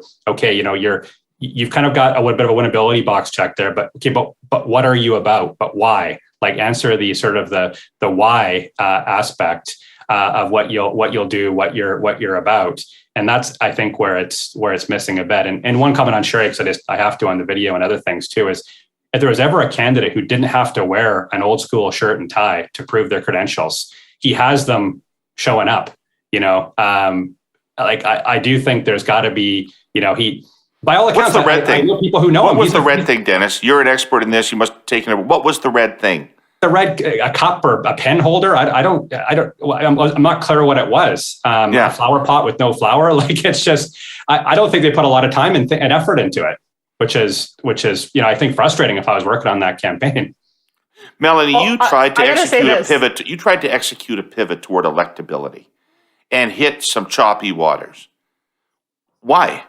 you've kind of got a bit of a winnability box check there, but okay, but what are you about? But why? Like answer the sort of the why aspect of what you'll do, what you're about, and that's I think where it's missing a bit. And one comment on Charest, because I have to on the video and other things too, is if there was ever a candidate who didn't have to wear an old school shirt and tie to prove their credentials, he has them showing up. I do think there's got to be he. By all accounts, what's the red thing? I know people who know him. What was the red thing, Dennis? You're an expert in this. You must have taken it. What was the red thing? A cup or a pen holder. I'm not clear what it was. A flower pot with no flower. Like it's just, I don't think they put a lot of time and effort into it, which is, I think frustrating if I was working on that campaign. Melanie, you tried to execute a pivot. You tried to execute a pivot toward electability and hit some choppy waters. Why?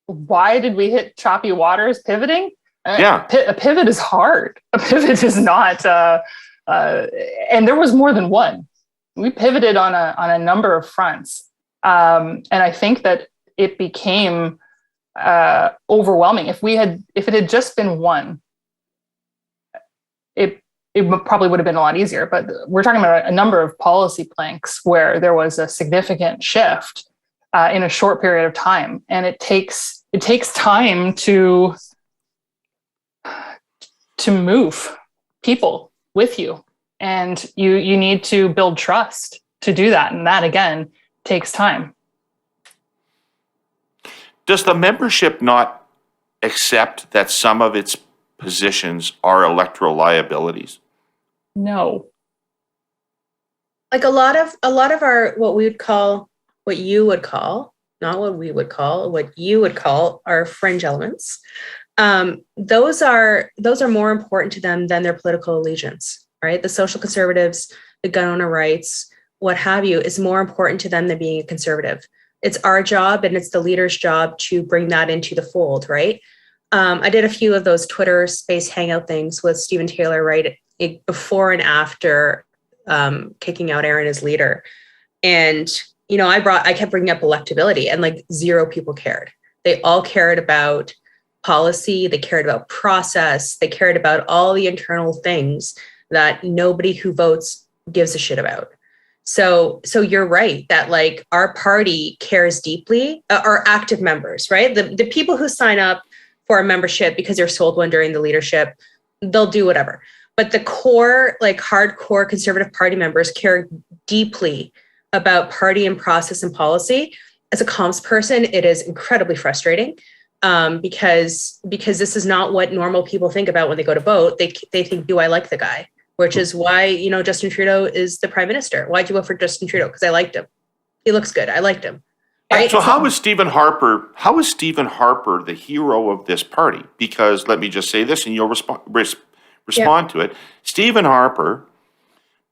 Why did we hit choppy waters pivoting? Yeah. A pivot is hard. A pivot is not, and there was more than one. We pivoted on a number of fronts. And I think that it became overwhelming. If it had just been one, it probably would have been a lot easier, but we're talking about a number of policy planks where there was a significant shift in a short period of time. And it takes time to move people with you. And you need to build trust to do that. And that again takes time. Does the membership not accept that some of its positions are electoral liabilities? No. Like a lot of our what you would call, not what we would call, what you would call our fringe elements. Those are more important to them than their political allegiance, right? The social conservatives, the gun owner rights, what have you, is more important to them than being a conservative. It's our job and it's the leader's job to bring that into the fold, right? I did a few of those Twitter space hangout things with Stephen Taylor, right? Before and after kicking out Erin as leader. And, I kept bringing up electability and like zero people cared. They all cared about policy. They cared about process. They cared about all the internal things that nobody who votes gives a shit about. So you're right that like our party cares deeply, our active members, right? The people who sign up for a membership because they're sold one during the leadership, they'll do whatever. But the core, like hardcore Conservative Party members care deeply about party and process and policy. As a comms person, it is incredibly frustrating because this is not what normal people think about when they go to vote. They think, do I like the guy? Which is why, Justin Trudeau is the prime minister. Why'd you vote for Justin Trudeau? Because I liked him. He looks good. I liked him. Right? So how is Stephen Harper the hero of this party? Because let me just say this and you'll respond to it. Stephen Harper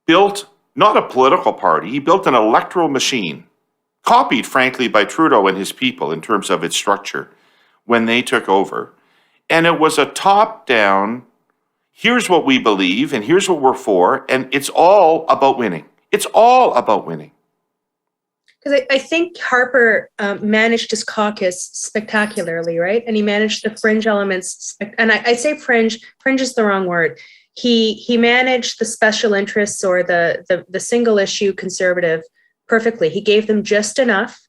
built not a political party, he built an electoral machine, copied, frankly, by Trudeau and his people in terms of its structure when they took over. And it was a top-down, here's what we believe and here's what we're for, and it's all about winning. It's all about winning. Because I think Harper managed his caucus spectacularly, right? And he managed the fringe elements. And I say fringe is the wrong word. He managed the special interests or the single issue conservative perfectly. He gave them just enough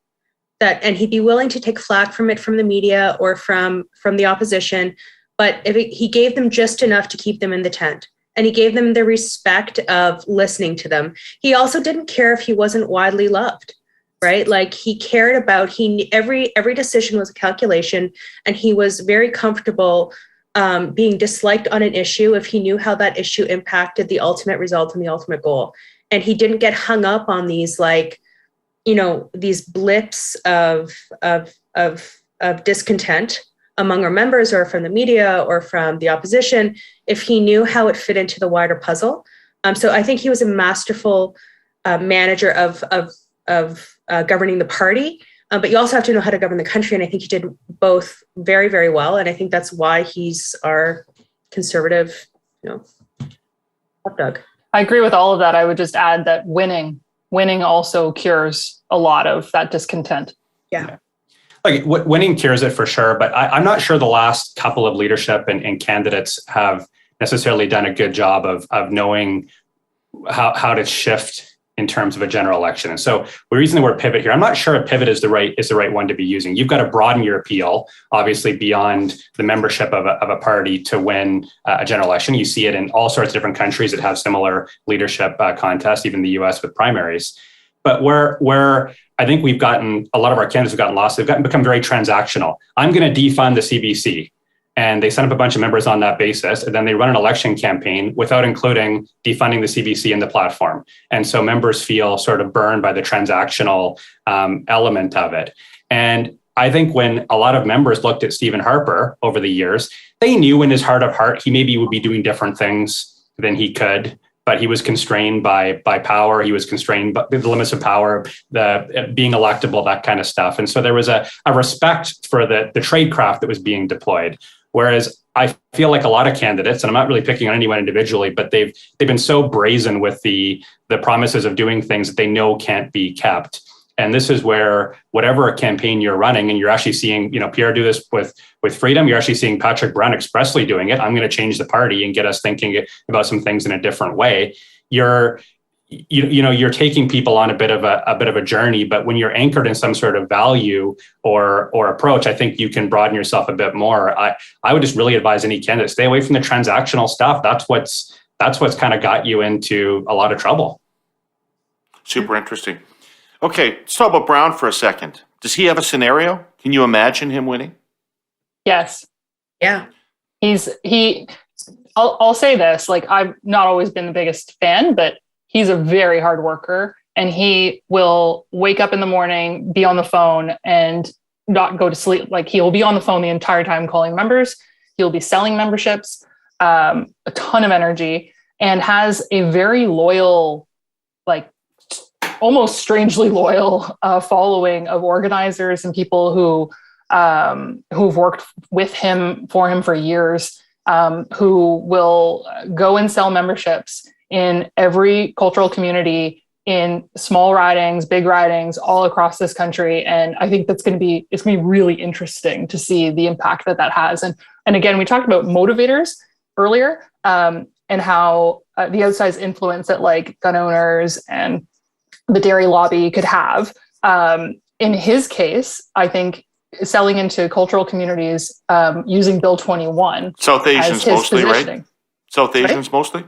and he'd be willing to take flack from it from the media or from the opposition. But he gave them just enough to keep them in the tent. And he gave them the respect of listening to them. He also didn't care if he wasn't widely loved. Right? Like he cared about, every decision was a calculation, and he was very comfortable being disliked on an issue if he knew how that issue impacted the ultimate result and the ultimate goal. And he didn't get hung up on these these blips of discontent among our members or from the media or from the opposition if he knew how it fit into the wider puzzle. So I think he was a masterful manager of governing the party, but you also have to know how to govern the country. And I think he did both very, very well. And I think that's why he's our conservative, hot dog. I agree with all of that. I would just add that winning also cures a lot of that discontent. Yeah. Like winning cures it for sure, but I'm not sure the last couple of leadership and candidates have necessarily done a good job of knowing how to shift in terms of a general election. And so we're using the word pivot here. I'm not sure a pivot is the right one to be using. You've got to broaden your appeal, obviously beyond the membership of a party to win a general election. You see it in all sorts of different countries that have similar leadership contests, even the US with primaries. But where I think we've gotten, a lot of our candidates have gotten lost, they've become very transactional. I'm going to defund the CBC. And they set up a bunch of members on that basis, and then they run an election campaign without including defunding the CBC in the platform. And so members feel sort of burned by the transactional element of it. And I think when a lot of members looked at Stephen Harper over the years, they knew in his heart of heart, he maybe would be doing different things than he could, but he was constrained by power. He was constrained by the limits of power, the being electable, that kind of stuff. And so there was a respect for the tradecraft that was being deployed. Whereas I feel like a lot of candidates, and I'm not really picking on anyone individually, but they've been so brazen with the promises of doing things that they know can't be kept. And this is where whatever campaign you're running, and you're actually seeing, Pierre do this with freedom, you're actually seeing Patrick Brown expressly doing it. I'm going to change the party and get us thinking about some things in a different way. You're taking people on a bit of a journey, but when you're anchored in some sort of value or approach, I think you can broaden yourself a bit more. I would just really advise any candidate, stay away from the transactional stuff. That's what's kind of got you into a lot of trouble. Super interesting. Okay, let's talk about Brown for a second. Does he have a scenario? Can you imagine him winning? Yes. Yeah. I'll say this, like, I've not always been the biggest fan, but he's a very hard worker, and he will wake up in the morning, be on the phone, and not go to sleep. Like, he'll be on the phone the entire time calling members. He'll be selling memberships, a ton of energy, and has a very loyal, like almost strangely loyal following of organizers and people who've worked with him, for years, who will go and sell memberships in every cultural community, in small ridings, big ridings, all across this country. And I think it's going to be really interesting to see the impact that has. And again, we talked about motivators earlier, and how the outsized influence that like gun owners and the dairy lobby could have. In his case, I think selling into cultural communities using Bill 21. South Asians mostly, right? South Asians mostly?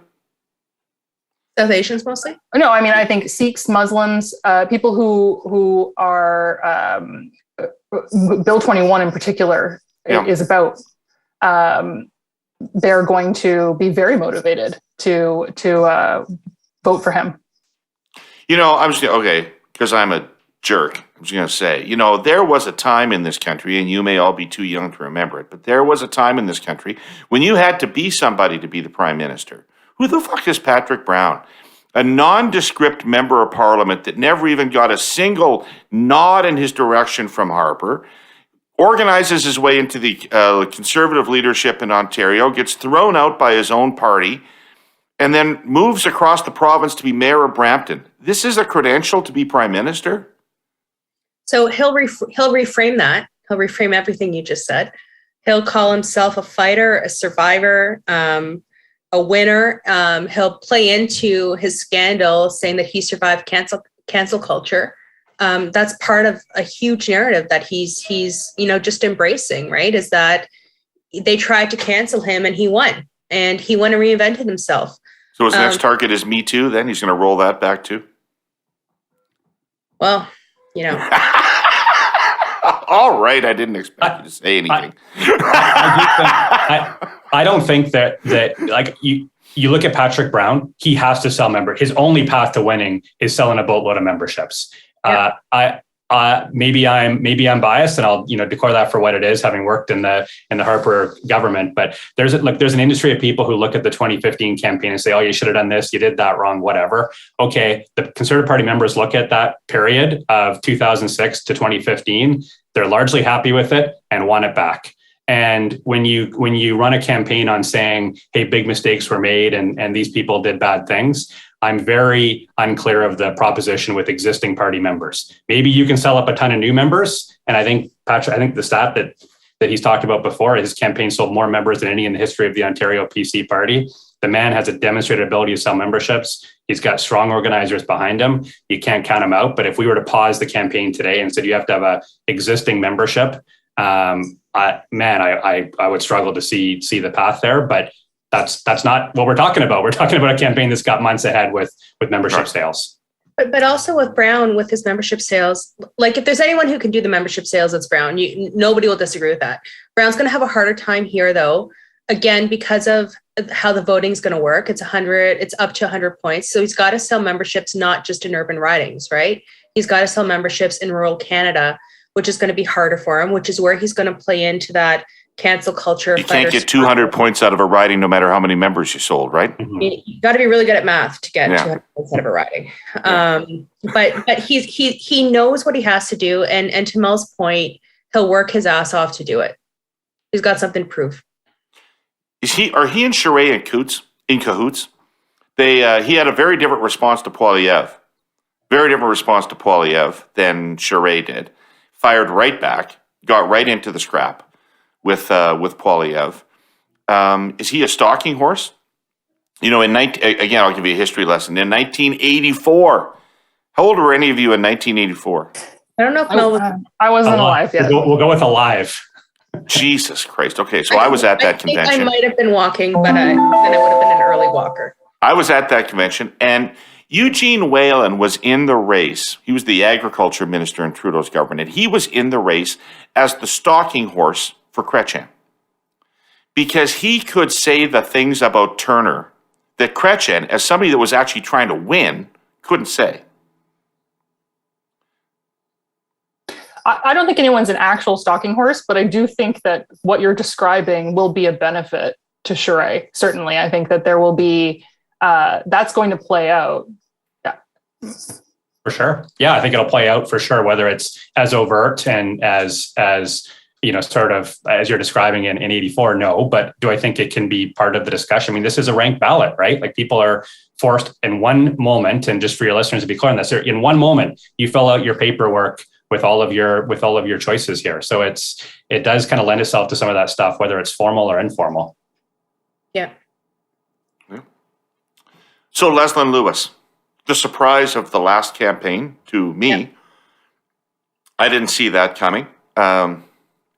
South Asians mostly? No, I mean, I think Sikhs, Muslims, people who are Bill 21 in particular is about. They're going to be very motivated to vote for him. I'm just because I'm a jerk. I was going to say, there was a time in this country, and you may all be too young to remember it, but there was a time in this country when you had to be somebody to be the prime minister. Who the fuck is Patrick Brown? A nondescript member of parliament that never even got a single nod in his direction from Harper, organizes his way into the Conservative leadership in Ontario, gets thrown out by his own party, and then moves across the province to be mayor of Brampton. This is a credential to be prime minister? So he'll reframe that. He'll reframe everything you just said. He'll call himself a fighter, a survivor, a winner. He'll play into his scandal, saying that he survived cancel culture. That's part of a huge narrative that he's just embracing, right? Is that they tried to cancel him and he won. And he went and reinvented himself. So his next target is Me Too, then? He's going to roll that back too? Uh, All right, I didn't expect you to say anything. I don't think that like you look at Patrick Brown, he has to sell his only path to winning is selling a boatload of memberships. Yeah. Maybe I'm biased, and I'll declare that for what it is, having worked in the Harper government. But there's an industry of people who look at the 2015 campaign and say, "Oh, you should have done this, you did that wrong, whatever." Okay, the Conservative Party members look at that period of 2006 to 2015. They're largely happy with it and want it back. And when you run a campaign on saying, "Hey, big mistakes were made and these people did bad things," I'm very unclear of the proposition with existing party members. Maybe you can sell up a ton of new members. And I think the stat that he's talked about before, his campaign sold more members than any in the history of the Ontario PC party. The man has a demonstrated ability to sell memberships. He's got strong organizers behind him. You can't count him out. But if we were to pause the campaign today and said you have to have a existing membership, I would struggle to see the path there. But that's not what we're talking about. We're talking about a campaign that's got months ahead with membership sales. But also with Brown, with his membership sales, like if there's anyone who can do the membership sales, it's Brown. Nobody will disagree with that. Brown's going to have a harder time here, though, again, because of how the voting is going to work. It's up to 100 points. So he's got to sell memberships, not just in urban ridings, right? He's got to sell memberships in rural Canada, which is going to be harder for him, which is where he's going to play into that cancel culture. You can't get 200 points out of a riding no matter how many members you sold, right? Mm-hmm. You got to be really good at math to get 200 points out of a riding. But he knows what he has to do, and to Mel's point, he'll work his ass off to do it. He's got something to prove. Are he and Charest in cahoots? He had a very different response to Poilievre. Very different response to Poilievre than Charest did. Fired right back, got right into the scrap with Poilievre. Is he a stalking horse? Again, I'll give you a history lesson. In 1984, how old were any of you in 1984? I don't know if Mel was. I wasn't alive yet. We'll go with alive. Jesus Christ. Okay, so I was at that convention. I might have been walking, but then I would have been an early walker. I was at that convention, and Eugene Whalen was in the race. He was the agriculture minister in Trudeau's government, and he was in the race as the stalking horse for Chrétien. Because he could say the things about Turner that Chrétien, as somebody that was actually trying to win, couldn't say. I don't think anyone's an actual stalking horse, but I do think that what you're describing will be a benefit to Charest. Certainly, I think that there will be, that's going to play out. Yeah. For sure. Yeah, I think it'll play out for sure, whether it's as overt and as sort of as you're describing in 84, no, but do I think it can be part of the discussion? I mean, this is a ranked ballot, right? Like people are forced in one moment, and just for your listeners to be clear on this, in one moment, you fill out your paperwork with all of your choices here. So it does kind of lend itself to some of that stuff, whether it's formal or informal. Yeah. So Leslyn Lewis, the surprise of the last campaign to me, I didn't see that coming.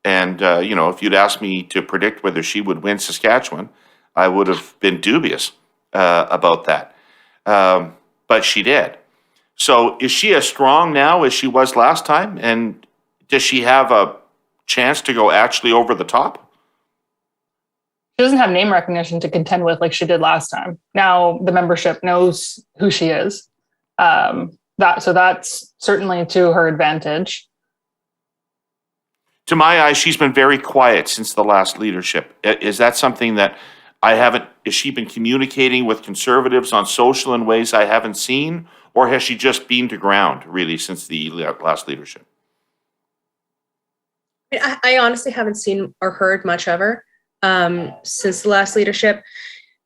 If you'd asked me to predict whether she would win Saskatchewan, I would have been dubious about that. But she did. So is she as strong now as she was last time? And does she have a chance to go actually over the top? She doesn't have name recognition to contend with like she did last time. Now the membership knows who she is. So that's certainly to her advantage. To my eyes, she's been very quiet since the last leadership. Is that something that has she been communicating with Conservatives on social in ways I haven't seen? Or has she just been to ground, really, since the last leadership? I honestly haven't seen or heard much of her since the last leadership.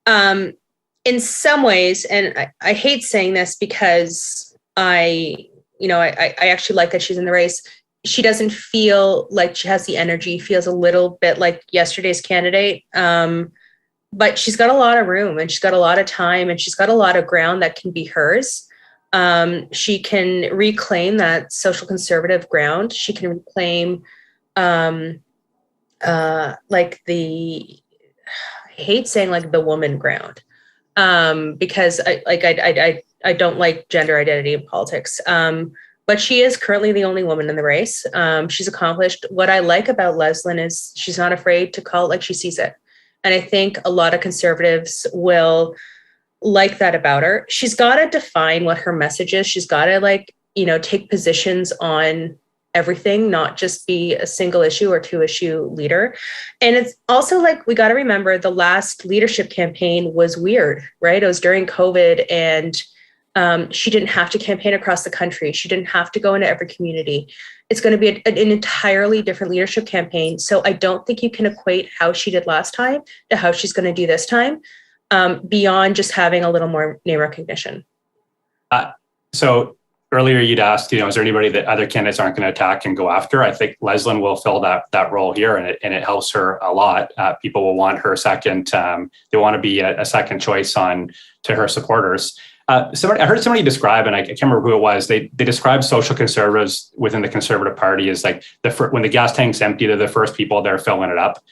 In some ways, and I hate saying this because I actually like that she's in the race. She doesn't feel like she has the energy, feels a little bit like yesterday's candidate. But she's got a lot of room and she's got a lot of time and she's got a lot of ground that can be hers. She can reclaim that social conservative ground. She can reclaim like I hate saying like the woman ground, because I don't like gender identity in politics. But she is currently the only woman in the race. She's accomplished. What I like about Leslyn is she's not afraid to call it like she sees it. And I think a lot of conservatives will like that about her. She's got to define what her message is. She's got to take positions on everything, not just be a single issue or two issue leader. And it's also we got to remember the last leadership campaign was weird, right? It was during COVID and she didn't have to campaign across the country. She didn't have to go into every community. It's going to be an entirely different leadership campaign. So I don't think you can equate how she did last time to how she's going to do this time, beyond just having a little more name recognition. So earlier you'd asked, is there anybody that other candidates aren't going to attack and go after? I think Leslyn will fill that role here, and it helps her a lot. People will want her second. They want to be a second choice to her supporters. I heard somebody describe, and I can't remember who it was. They described social conservatives within the Conservative Party as when the gas tank's empty, they're the first people there filling it up.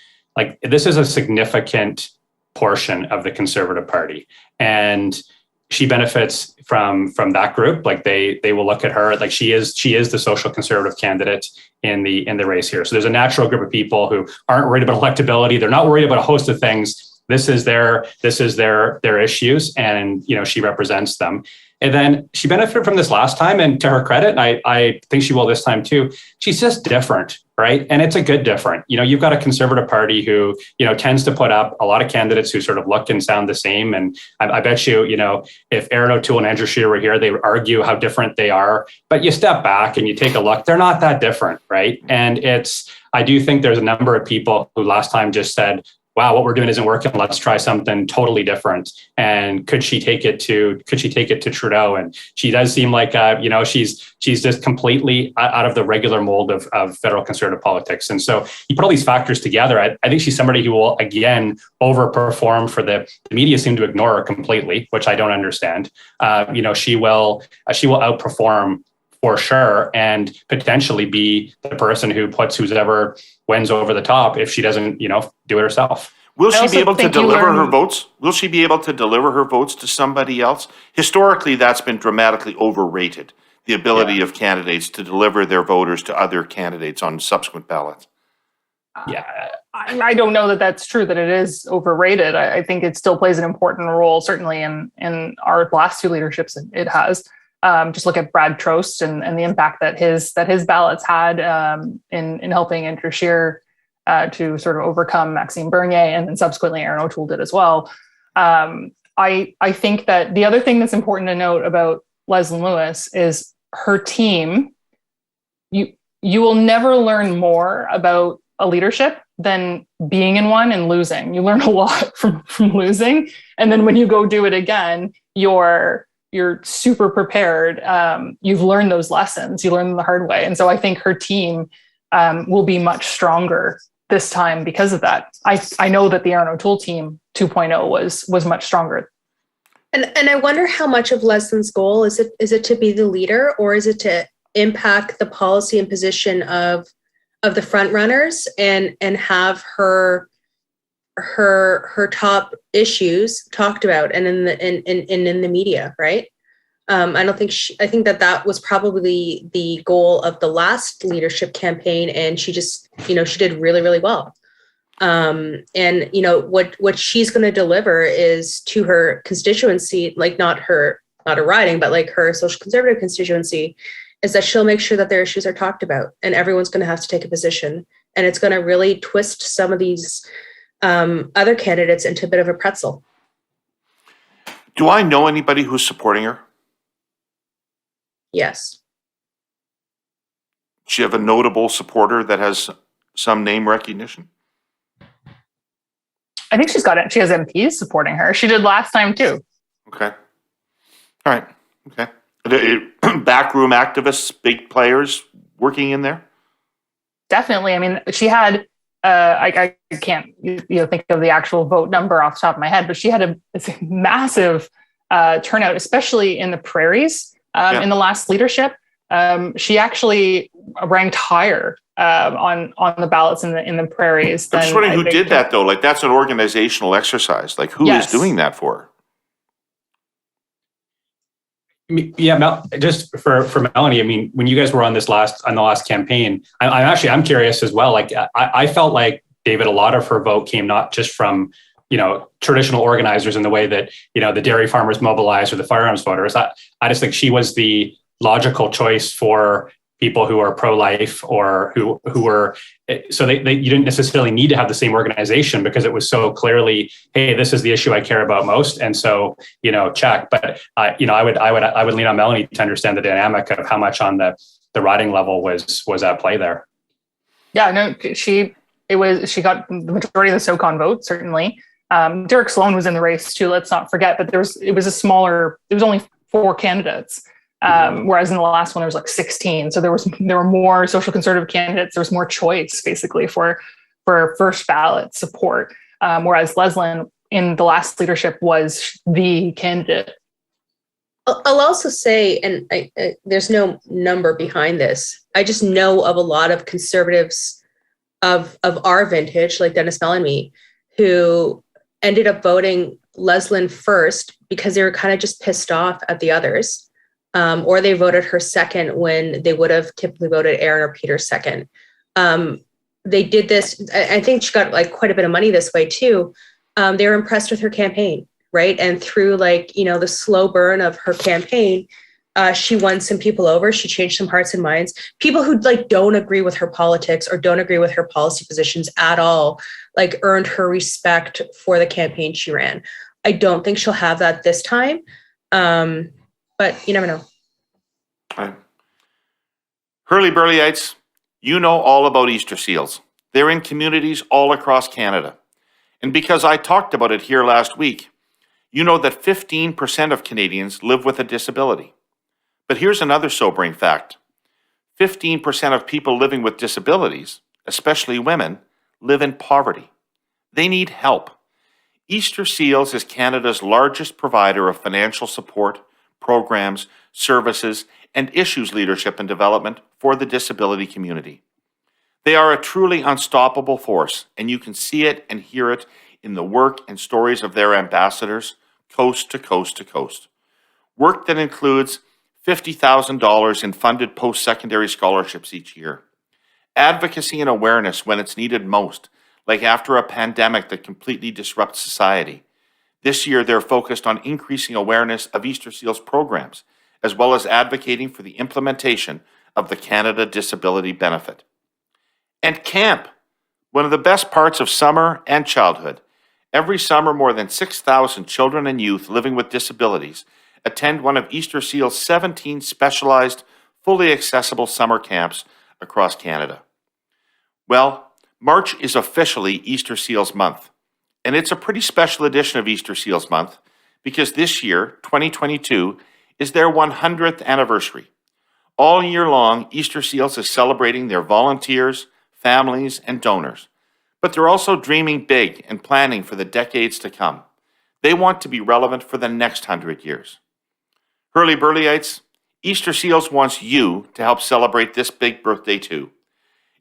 This is a significant portion of the Conservative Party, and she benefits from that group. They will look at her like she is the social conservative candidate in the race here. So there's a natural group of people who aren't worried about electability. They're not worried about a host of things. This is their issues, and she represents them. And then she benefited from this last time, and to her credit, and I think she will this time too. She's just different, right? And it's a good different. You've got a Conservative Party who tends to put up a lot of candidates who sort of look and sound the same. And I bet you, if Erin O'Toole and Andrew Scheer were here, they would argue how different they are. But you step back and you take a look; they're not that different, right? And I do think there's a number of people who last time just said, wow, what we're doing isn't working. Let's try something totally different. And could she take it to Trudeau? And she does seem like, she's just completely out of the regular mold of federal conservative politics. And so you put all these factors together. I think she's somebody who will, again, overperform for the media seem to ignore her completely, which I don't understand. She will outperform for sure, and potentially be the person who puts whoever wins over the top if she doesn't, do it herself. Will she be able to deliver her votes? Will she be able to deliver her votes to somebody else? Historically, that's been dramatically overrated, the ability of candidates to deliver their voters to other candidates on subsequent ballots. Yeah. I don't know that that's true, that it is overrated. I think it still plays an important role, certainly in our last two leaderships it has. Just look at Brad Trost and the impact that his ballots had in helping Andrew Scheer to sort of overcome Maxime Bernier, and then subsequently Erin O'Toole did as well. I think that the other thing that's important to note about Leslyn Lewis is her team. You will never learn more about a leadership than being in one and losing. You learn a lot from losing, and then when you go do it again, you're super prepared. You've learned those lessons. You learn them the hard way. And so I think her team will be much stronger this time because of that. I know that the Erin O'Toole team 2.0 was much stronger. And I wonder how much of Leslyn's goal is it to be the leader, or is it to impact the policy and position of the front runners and have her top issues talked about and in the media, right? I think that was probably the goal of the last leadership campaign, and she just, she did really, really well. And what she's going to deliver is to her constituency, not her riding, but her social conservative constituency, is that she'll make sure that their issues are talked about, and everyone's going to have to take a position, and it's going to really twist some of these other candidates into a bit of a pretzel. Do I know anybody who's supporting her? Yes. Does she have a notable supporter that has some name recognition? I think she has MPs supporting her. She did last time too. Okay. All right. Okay. Backroom activists, big players working in there? Definitely. I mean, she had, I can't think of the actual vote number off the top of my head, but she had a massive turnout, especially in the prairies in the last leadership. She actually ranked higher on the ballots in the prairies. I'm just wondering who did that though. Like that's an organizational exercise. Like who is doing that for her? Yeah, just for Melanie, I mean, when you guys were on the last campaign, I'm curious as well. Like I felt like David, a lot of her vote came not just from, traditional organizers in the way that, the dairy farmers mobilized or the firearms voters. I just think she was the logical choice for people who are pro-life or who were, so you didn't necessarily need to have the same organization because it was so clearly, hey, this is the issue I care about most. And so, check. But, I would lean on Melanie to understand the dynamic of how much on the riding level was at play there. Yeah, no, she got the majority of the SOCON vote, certainly. Derek Sloan was in the race too, let's not forget, but there was only 4 candidates. Whereas in the last one, there was like 16. So there were more social conservative candidates. There was more choice basically for first ballot support. Whereas Leslyn in the last leadership was the candidate. I'll also say, and there's no number behind this. I just know of a lot of conservatives of our vintage, like Dennis Melanie, who ended up voting Leslyn first because they were kind of just pissed off at the others. Or they voted her second when they would have typically voted Erin or Peter second. They did this. I think she got like quite a bit of money this way too. They were impressed with her campaign, right? And through the slow burn of her campaign, she won some people over. She changed some hearts and minds. People who don't agree with her politics or don't agree with her policy positions at all, earned her respect for the campaign she ran. I don't think she'll have that this time. But you never know. Right. Herle Burlyites, you know all about Easter seals. They're in communities all across Canada. And because I talked about it here last week, you know that 15% of Canadians live with a disability. But here's another sobering fact. 15% of people living with disabilities, especially women, live in poverty. They need help. Easter Seals is Canada's largest provider of financial support, programs, services, and issues leadership and development for the disability community. They are a truly unstoppable force, and you can see it and hear it in the work and stories of their ambassadors, coast to coast to coast. Work that includes $50,000 in funded post-secondary scholarships each year. Advocacy and awareness when it's needed most, like after a pandemic that completely disrupts society. This year, they're focused on increasing awareness of Easter Seals programs, as well as advocating for the implementation of the Canada Disability Benefit. And camp, one of the best parts of summer and childhood. Every summer, more than 6,000 children and youth living with disabilities attend one of Easter Seal's 17 specialized, fully accessible summer camps across Canada. Well, March is officially Easter Seals Month. And it's a pretty special edition of Easter Seals Month because this year, 2022, is their 100th anniversary. All year long, Easter Seals is celebrating their volunteers, families, and donors. But they're also dreaming big and planning for the decades to come. They want to be relevant for the next 100 years. Herle Burlyites, Easter Seals wants you to help celebrate this big birthday too.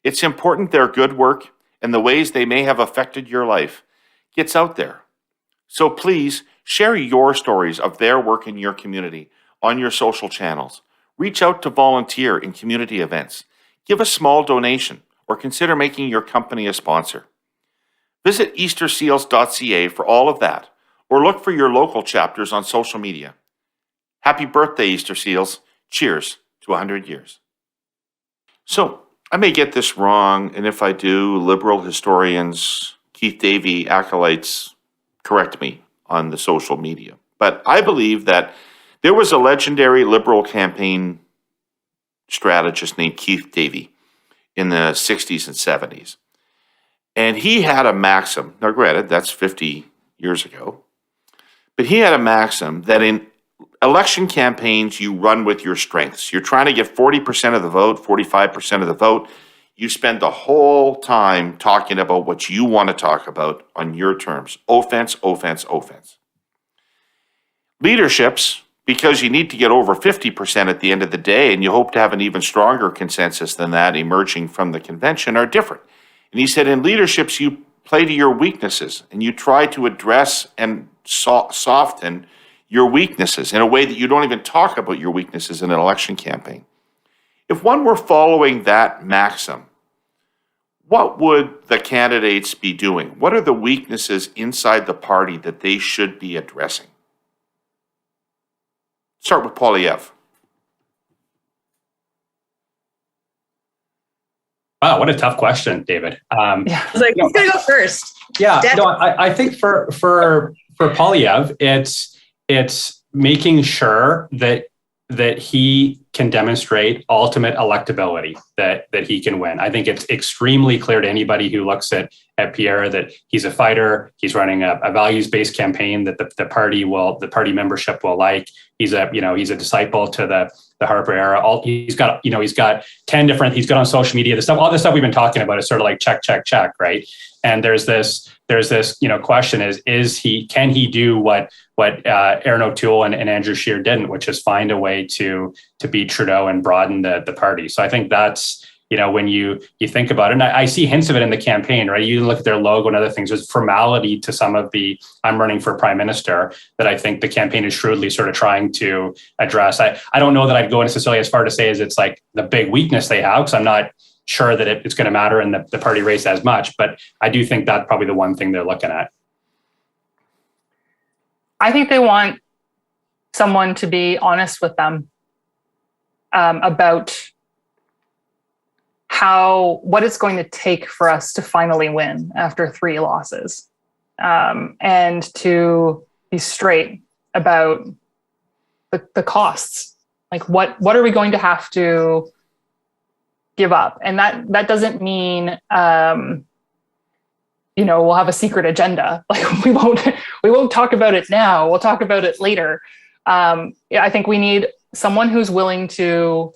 It's important their good work and the ways they may have affected your life gets out there. So please share your stories of their work in your community on your social channels. Reach out to volunteer in community events. Give a small donation or consider making your company a sponsor. Visit easterseals.ca for all of that or look for your local chapters on social media. Happy birthday, Easter Seals. Cheers to 100 years. So, I may get this wrong, and if I do, liberal historians, Keith Davey acolytes, correct me on the social media. But I believe that there was a legendary liberal campaign strategist named Keith Davey in the 60s and 70s. And he had a maxim, now granted, that's 50 years ago, but he had a maxim that in election campaigns, you run with your strengths. You're trying to get 40% of the vote, 45% of the vote. You spend the whole time talking about what you want to talk about on your terms. Offense, offense, offense. Leaderships, because you need to get over 50% at the end of the day, and you hope to have an even stronger consensus than that emerging from the convention, are different. And he said in leaderships, you play to your weaknesses, and you try to address and soften your weaknesses in a way that you don't even talk about your weaknesses in an election campaign. If one were following that maxim, what would the candidates be doing? What are the weaknesses inside the party that they should be addressing? Start with Poilievre. Wow, what a tough question, David. I was like, who's gonna go first? Yeah, no, I think for Poilievre, it's making sure that he can demonstrate ultimate electability, that he can win. I think it's extremely clear to anybody who looks at Pierre that he's a fighter. He's running a values-based campaign that the party membership will like. He's a disciple to the Harper era. He's got 10 different. He's got on social media. All the stuff we've been talking about is sort of like check, right? And there's this question can he do what Erin O'Toole and Andrew Scheer didn't, which is find a way to beat Trudeau and broaden the party. So I think that's, when you think about it, and I see hints of it in the campaign, right? You look at their logo and other things, there's formality to some of the I'm running for prime minister that I think the campaign is shrewdly sort of trying to address. I don't know that I'd go necessarily as far to say as it's like the big weakness they have, because I'm not sure that it's going to matter in the party race as much, but I do think that's probably the one thing they're looking at. I think they want someone to be honest with them about what it's going to take for us to finally win after 3 losses, and to be straight about the costs. Like what are we going to have to give up? And that doesn't mean we'll have a secret agenda. Like we won't talk about it now. We'll talk about it later. I think we need someone who's willing to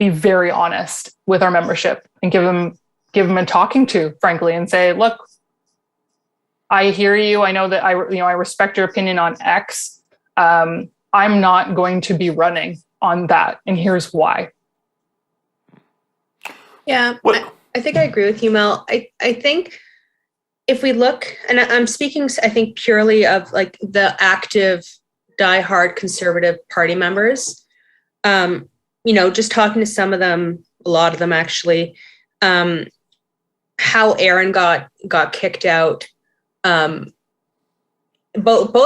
be very honest with our membership and give them a talking to, frankly, and say, look, I hear you. I know that I respect your opinion on X. I'm not going to be running on that, and here's why. Yeah, I think I agree with you, Mel. I think if we look, and I'm speaking, I think purely of like the active, diehard Conservative Party members, just talking to some of them, a lot of them actually, how Erin got kicked out, both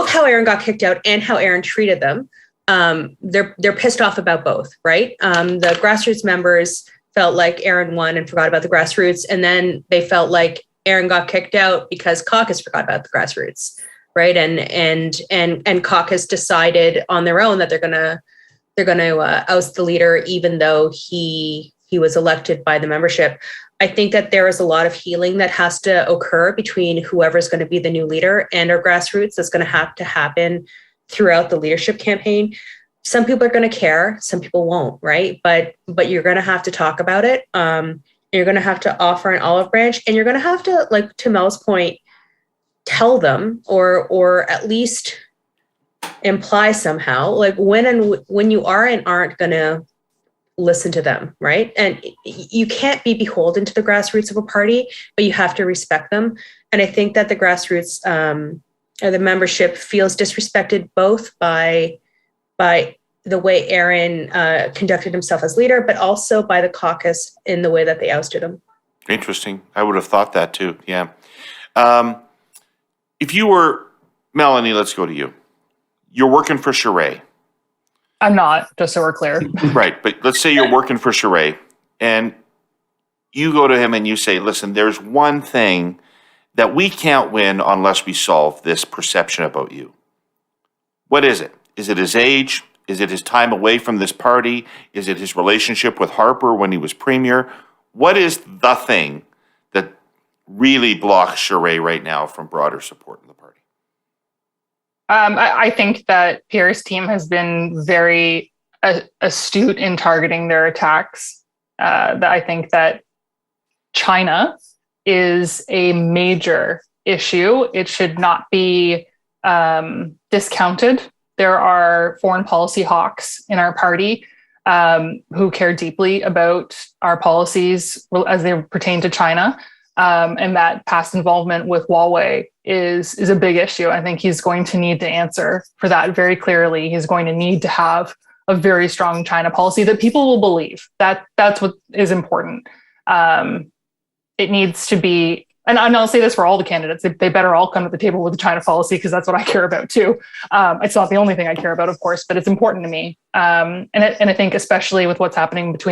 how Erin got kicked out and how Erin treated them. They're pissed off about both, right? The grassroots members felt like Erin won and forgot about the grassroots, and then they felt like Erin got kicked out because caucus forgot about the grassroots, right? And caucus decided on their own that they're gonna oust the leader, even though he was elected by the membership. I think that there is a lot of healing that has to occur between whoever's going to be the new leader and our grassroots. That's going to have to happen throughout the leadership campaign. Some people are going to care, some people won't, right? But you're going to have to talk about it. You're going to have to offer an olive branch, and you're going to have to, like to Mel's point, tell them or at least imply somehow, like when you are and aren't going to listen to them, right? And you can't be beholden to the grassroots of a party, but you have to respect them. And I think that the grassroots or the membership feels disrespected both by the way Erin conducted himself as leader, but also by the caucus in the way that they ousted him. Interesting. I would have thought that too. Yeah. If you were Melanie, let's go to you. You're working for Charest. I'm not, just so we're clear. Right. But let's say you're working for Charest and you go to him and you say, listen, there's one thing that we can't win unless we solve this perception about you. What is it? Is it his age? Is it his time away from this party? Is it his relationship with Harper when he was premier? what is the thing that really blocks Charest right now from broader support in the party? I think that Pierre's team has been very astute in targeting their attacks. I think that China is a major issue. It should not be discounted. There are foreign policy hawks in our party who care deeply about our policies as they pertain to China. And that past involvement with Huawei is a big issue. I think he's going to need to answer for that very clearly. He's going to need to have a very strong China policy that people will believe. That's what is important. It needs to be, and I'll say this for all the candidates, they better all come to the table with a China policy, because that's what I care about too. It's not the only thing I care about, of course, but it's important to me. And I think especially with what's happening with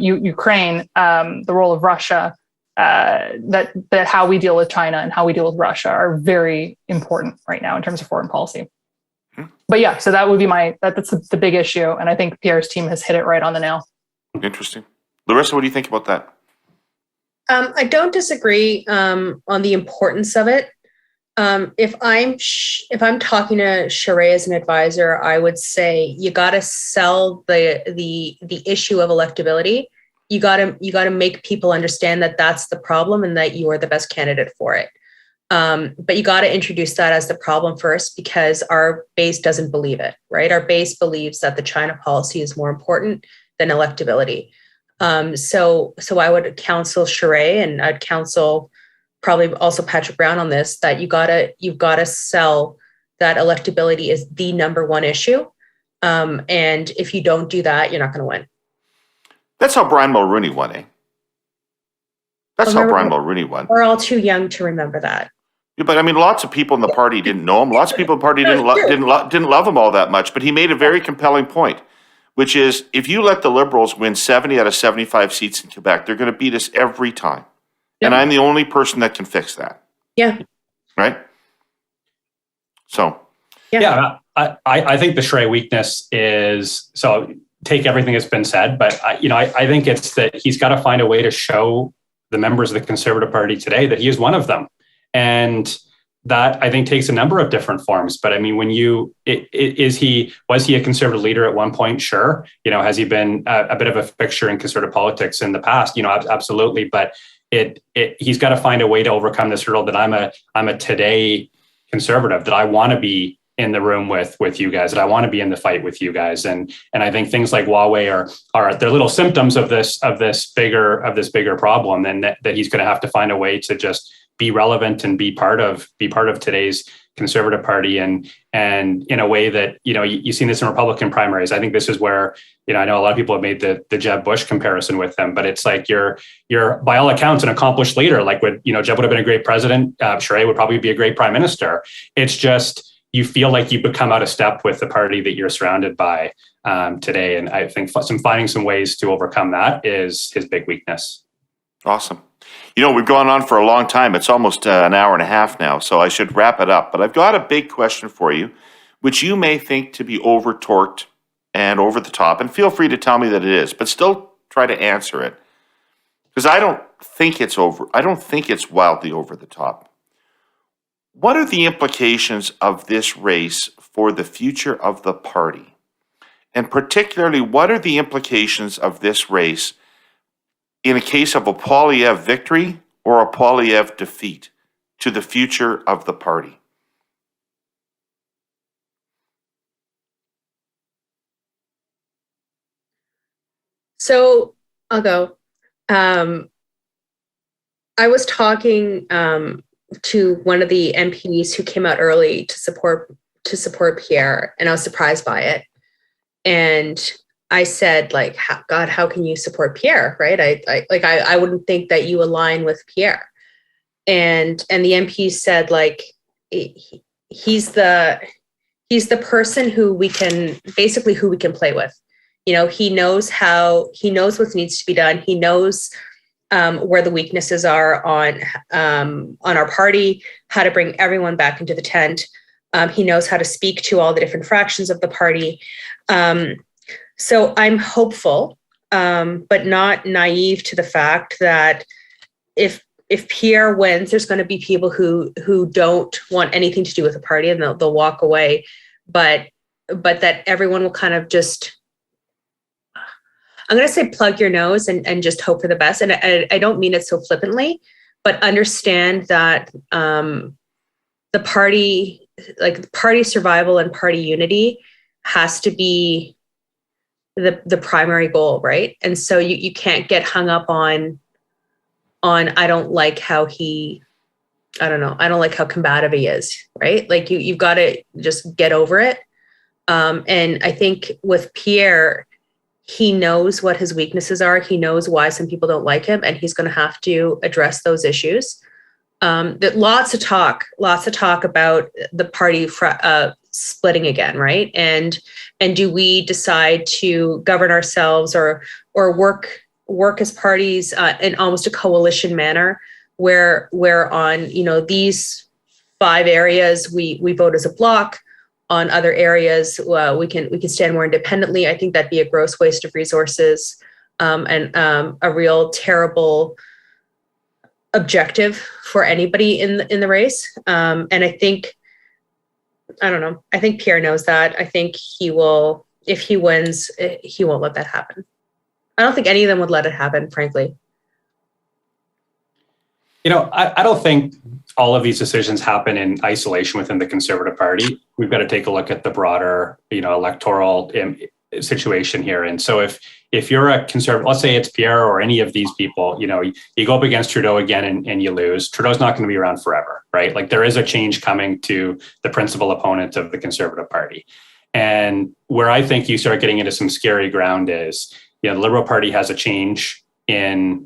Ukraine, the role of Russia, that how we deal with China and how we deal with Russia are very important right now in terms of foreign policy. But yeah, so that would be that's the big issue. And I think Pierre's team has hit it right on the nail. Interesting. Laryssa, what do you think about that? I don't disagree on the importance of it. If I'm talking to Charest as an advisor, I would say you got to sell the issue of electability. You got to make people understand that that's the problem and that you are the best candidate for it. But you got to introduce that as the problem first, because our base doesn't believe it, right? Our base believes that the China policy is more important than electability. So I would counsel Charest, and I'd counsel probably also Patrick Brown on this, that you've got to sell that electability is the number one issue. And if you don't do that, you're not going to win. That's how Brian Mulroney won, eh? That's how Brian Mulroney won. We're all too young to remember that. Yeah, but I mean, lots of people in the party didn't know him. Lots of people in the party didn't love him all that much. But he made a very compelling point, which is if you let the Liberals win 70 out of 75 seats in Quebec, they're going to beat us every time. Yeah. And I'm the only person that can fix that. Yeah. Right? So. Yeah, I think the Charest weakness is, so take everything that's been said, but I think it's that he's got to find a way to show the members of the Conservative Party today that he is one of them. And that I think takes a number of different forms. But I mean, when was he a Conservative leader at one point? Sure. Has he been a bit of a fixture in Conservative politics in the past? Absolutely. But he's got to find a way to overcome this hurdle that I'm a today Conservative, that I want to be in the room with you guys, that I want to be in the fight with you guys. And I think things like Huawei are they're little symptoms of this bigger problem, and that he's going to have to find a way to just be relevant and be part of today's Conservative Party, and in a way that, you've seen this in Republican primaries. I think this is where, I know a lot of people have made the Jeb Bush comparison with them, but it's like you're by all accounts an accomplished leader. Like Jeb would have been a great president. Charest would probably be a great prime minister. It's just, you feel like you become out of step with the party that you're surrounded by today. And I think finding some ways to overcome that is his big weakness. Awesome. We've gone on for a long time. It's almost an hour and a half now, so I should wrap it up. But I've got a big question for you, which you may think to be over-torqued and over the top. And feel free to tell me that it is, but still try to answer it. Because I don't think it's wildly over the top. What are the implications of this race for the future of the party? And particularly, what are the implications of this race in a case of a Poilievre victory or a Poilievre defeat to the future of the party? So I'll go. I was talking to one of the MPs who came out early to support Pierre, and I was surprised by it. And I said, like, God, how can you support Pierre? Right? I wouldn't think that you align with Pierre. And the MP said, like, he's the person who we can play with. He knows what needs to be done. He knows where the weaknesses are on our party, how to bring everyone back into the tent. He knows how to speak to all the different fractions of the party. So I'm hopeful but not naive to the fact that if Pierre wins, there's going to be people who don't want anything to do with the party and they'll walk away, but that everyone will kind of just, I'm going to say, plug your nose and just hope for the best. And I don't mean it so flippantly, but understand that the party survival and party unity has to be the primary goal, right? And so you can't get hung up on I don't like how I don't like how combative he is, right? Like you've got to just get over it. And I think with Pierre, he knows what his weaknesses are. He knows why some people don't like him, and he's going to have to address those issues. That lots of talk about the party splitting again, right? And do we decide to govern ourselves or work as parties in almost a coalition manner, where on these 5 areas we vote as a bloc. On other areas, we can stand more independently. I think that'd be a gross waste of resources and a real terrible objective for anybody in the race. And I think, I don't know, I think Pierre knows that. I think he will, if he wins, he won't let that happen. I don't think any of them would let it happen, frankly. I don't think all of these decisions happen in isolation within the Conservative Party. We've got to take a look at the broader, electoral situation here. And so if you're a Conservative, let's say it's Pierre or any of these people, you go up against Trudeau again and you lose. Trudeau's not going to be around forever, right? Like there is a change coming to the principal opponent of the Conservative Party. And where I think you start getting into some scary ground is, the Liberal Party has a change in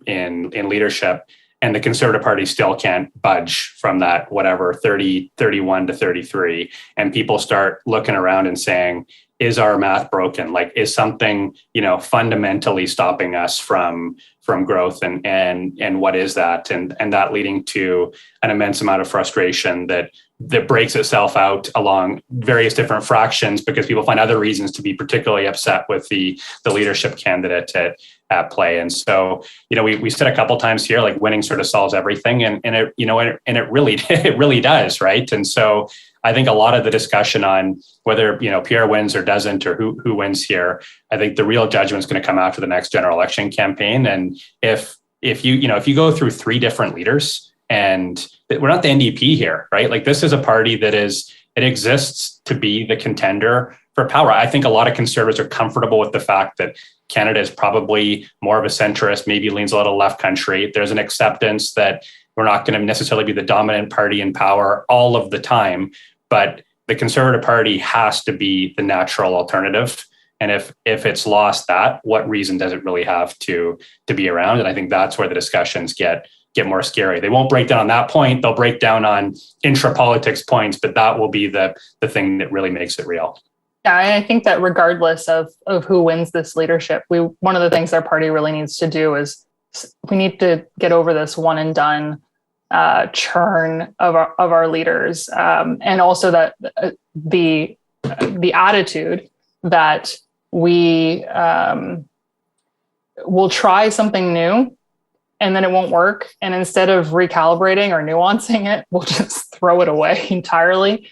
leadership, and the Conservative Party still can't budge from that, 31 to 33. And people start looking around and saying, is our math broken? Like, is something, fundamentally stopping us from growth? And what is that? And that leading to an immense amount of frustration that breaks itself out along various different fractions because people find other reasons to be particularly upset with the leadership candidate at play. And so, we said a couple times here, like winning sort of solves everything. And it, and it really does. Right. And so I think a lot of the discussion on whether, Pierre wins or doesn't, or who wins here, I think the real judgment is going to come after the next general election campaign. And if you go through 3 different leaders, and we're not the NDP here, right? Like this is a party that it exists to be the contender for power. I think a lot of Conservatives are comfortable with the fact that Canada is probably more of a centrist, maybe leans a little left country. There's an acceptance that we're not going to necessarily be the dominant party in power all of the time, but the Conservative Party has to be the natural alternative. And if it's lost that, what reason does it really have to be around? And I think that's where the discussions get more scary. They won't break down on that point. They'll break down on intra-politics points, but that will be the thing that really makes it real. Yeah, and I think that regardless of who wins this leadership, one of the things our party really needs to do is we need to get over this one and done churn of our leaders, and also that the attitude that we will try something new and then it won't work, and instead of recalibrating or nuancing it, we'll just throw it away entirely.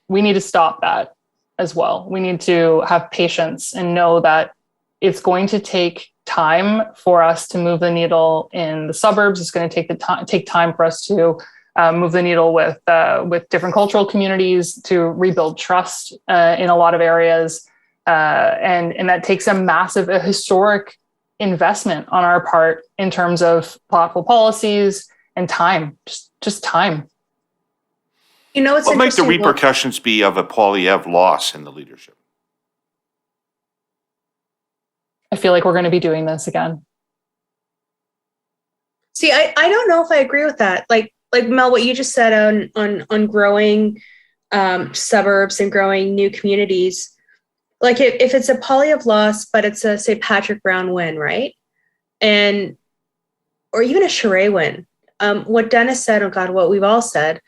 We need to stop that as well. We need to have patience and know that it's going to take time for us to move the needle in the suburbs. It's going to take time for us to move the needle with different cultural communities, to rebuild trust in a lot of areas, and that takes a historic investment on our part in terms of thoughtful policies and time, just time. What might the repercussions be of a Poilievre loss in the leadership? I feel like we're going to be doing this again. See, I don't know if I agree with that. Like Mel, what you just said on growing suburbs and growing new communities. Like if it's a Poilievre loss, but it's a, say, Patrick Brown win, right? Or even a Charest win. What Dennis said, oh God, what we've all said,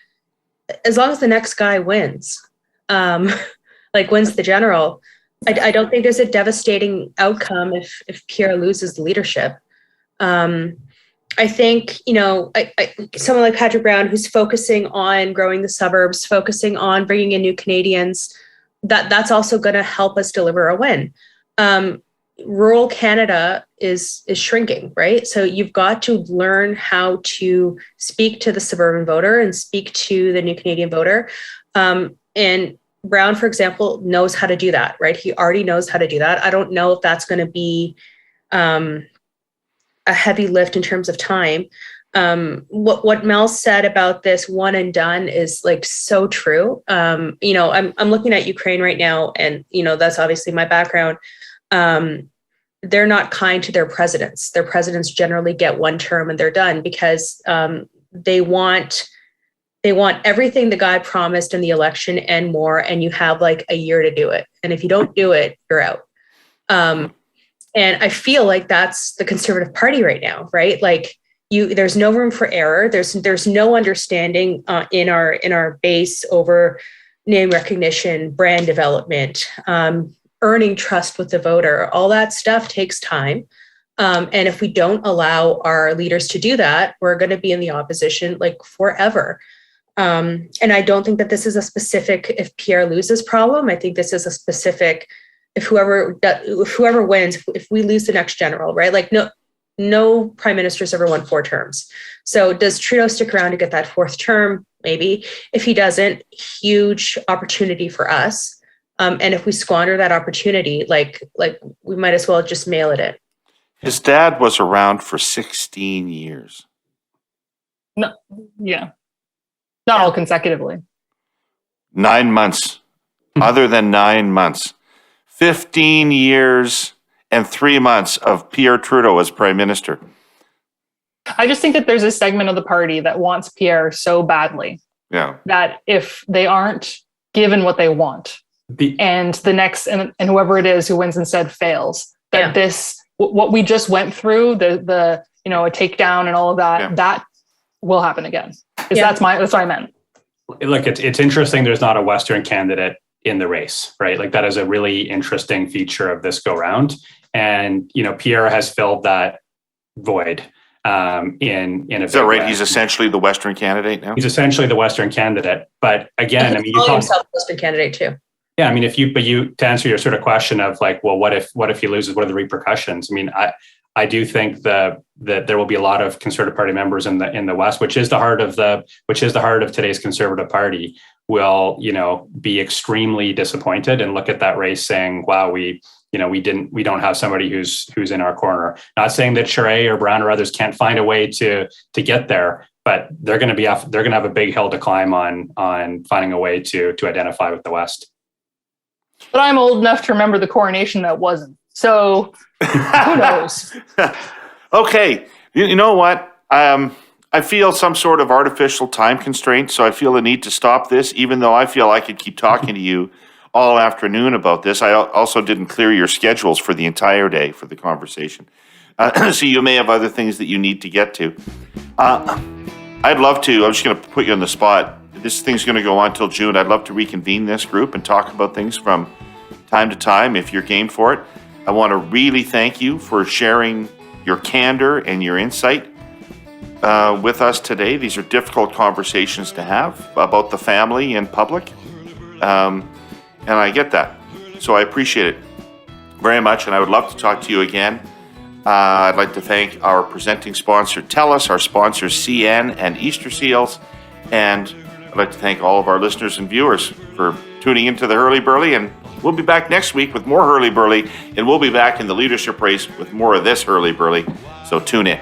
as long as the next guy wins, wins the general, I don't think there's a devastating outcome if Pierre loses the leadership. I think, someone like Patrick Brown, who's focusing on growing the suburbs, focusing on bringing in new Canadians, that's also going to help us deliver a win. Rural Canada is shrinking, right? So you've got to learn how to speak to the suburban voter and speak to the new Canadian voter. And Brown, for example, knows how to do that, right? He already knows how to do that. I don't know if that's going to be a heavy lift in terms of time. What Mel said about this one and done is like so true. I'm looking at Ukraine right now, and that's obviously my background. They're not kind to their presidents. Their presidents generally get one term and they're done because they want everything the guy promised in the election and more, and you have like a year to do it. And if you don't do it, you're out. And I feel like that's the Conservative Party right now, right? Like there's no room for error. There's no understanding in our base over name recognition, brand development, earning trust with the voter. All that stuff takes time. And if we don't allow our leaders to do that, we're going to be in the opposition like forever. And I don't think that this is a specific if Pierre loses problem. I think this is a specific if whoever wins, if we lose the next general, right? Like no prime minister's ever won 4 terms. So does Trudeau stick around to get that 4th term? Maybe. If he doesn't, huge opportunity for us. And if we squander that opportunity, like we might as well just mail it in. His dad was around for 16 years. No, yeah. Not all consecutively. 9 months. Other than 9 months. 15 years and 3 months of Pierre Trudeau as Prime Minister. I just think that there's a segment of the party that wants Pierre so badly that if they aren't given what they want, and the next and whoever it is who wins instead fails, that what we just went through, the a takedown and all of that, that will happen again. That's what I meant. Look, it's interesting. There's not a Western candidate in the race, right? Like that is a really interesting feature of this go round. And, Pierre has filled that void in a Is that right? He's essentially the Western candidate now? He's essentially the Western candidate. But again, you call himself the Western candidate too. Yeah. I mean, to answer your sort of question of like, well, what if he loses? What are the repercussions? I mean, I do think that there will be a lot of Conservative Party members in the West, which is the heart of today's Conservative Party, will be extremely disappointed and look at that race saying, "Wow, we don't have somebody who's in our corner." Not saying that Charest or Brown or others can't find a way to get there, but they're going to have a big hill to climb on finding a way to identify with the West. But I'm old enough to remember the coronation that wasn't. So who knows? Okay. You know what? I feel some sort of artificial time constraint, so I feel the need to stop this, even though I feel I could keep talking to you all afternoon about this. I also didn't clear your schedules for the entire day for the conversation. So you may have other things that you need to get to. I'd love to. I'm just going to put you on the spot. This thing's going to go on till June. I'd love to reconvene this group and talk about things from time to time if you're game for it. I want to really thank you for sharing your candor and your insight with us today. These are difficult conversations to have about the family in public. And I get that. So I appreciate it very much. And I would love to talk to you again. I'd like to thank our presenting sponsor, TELUS, our sponsors, CN and Easter Seals. And I'd like to thank all of our listeners and viewers for tuning into the Herle Burly. And we'll be back next week with more Herle Burly. And we'll be back in the leadership race with more of this Herle Burly. So tune in.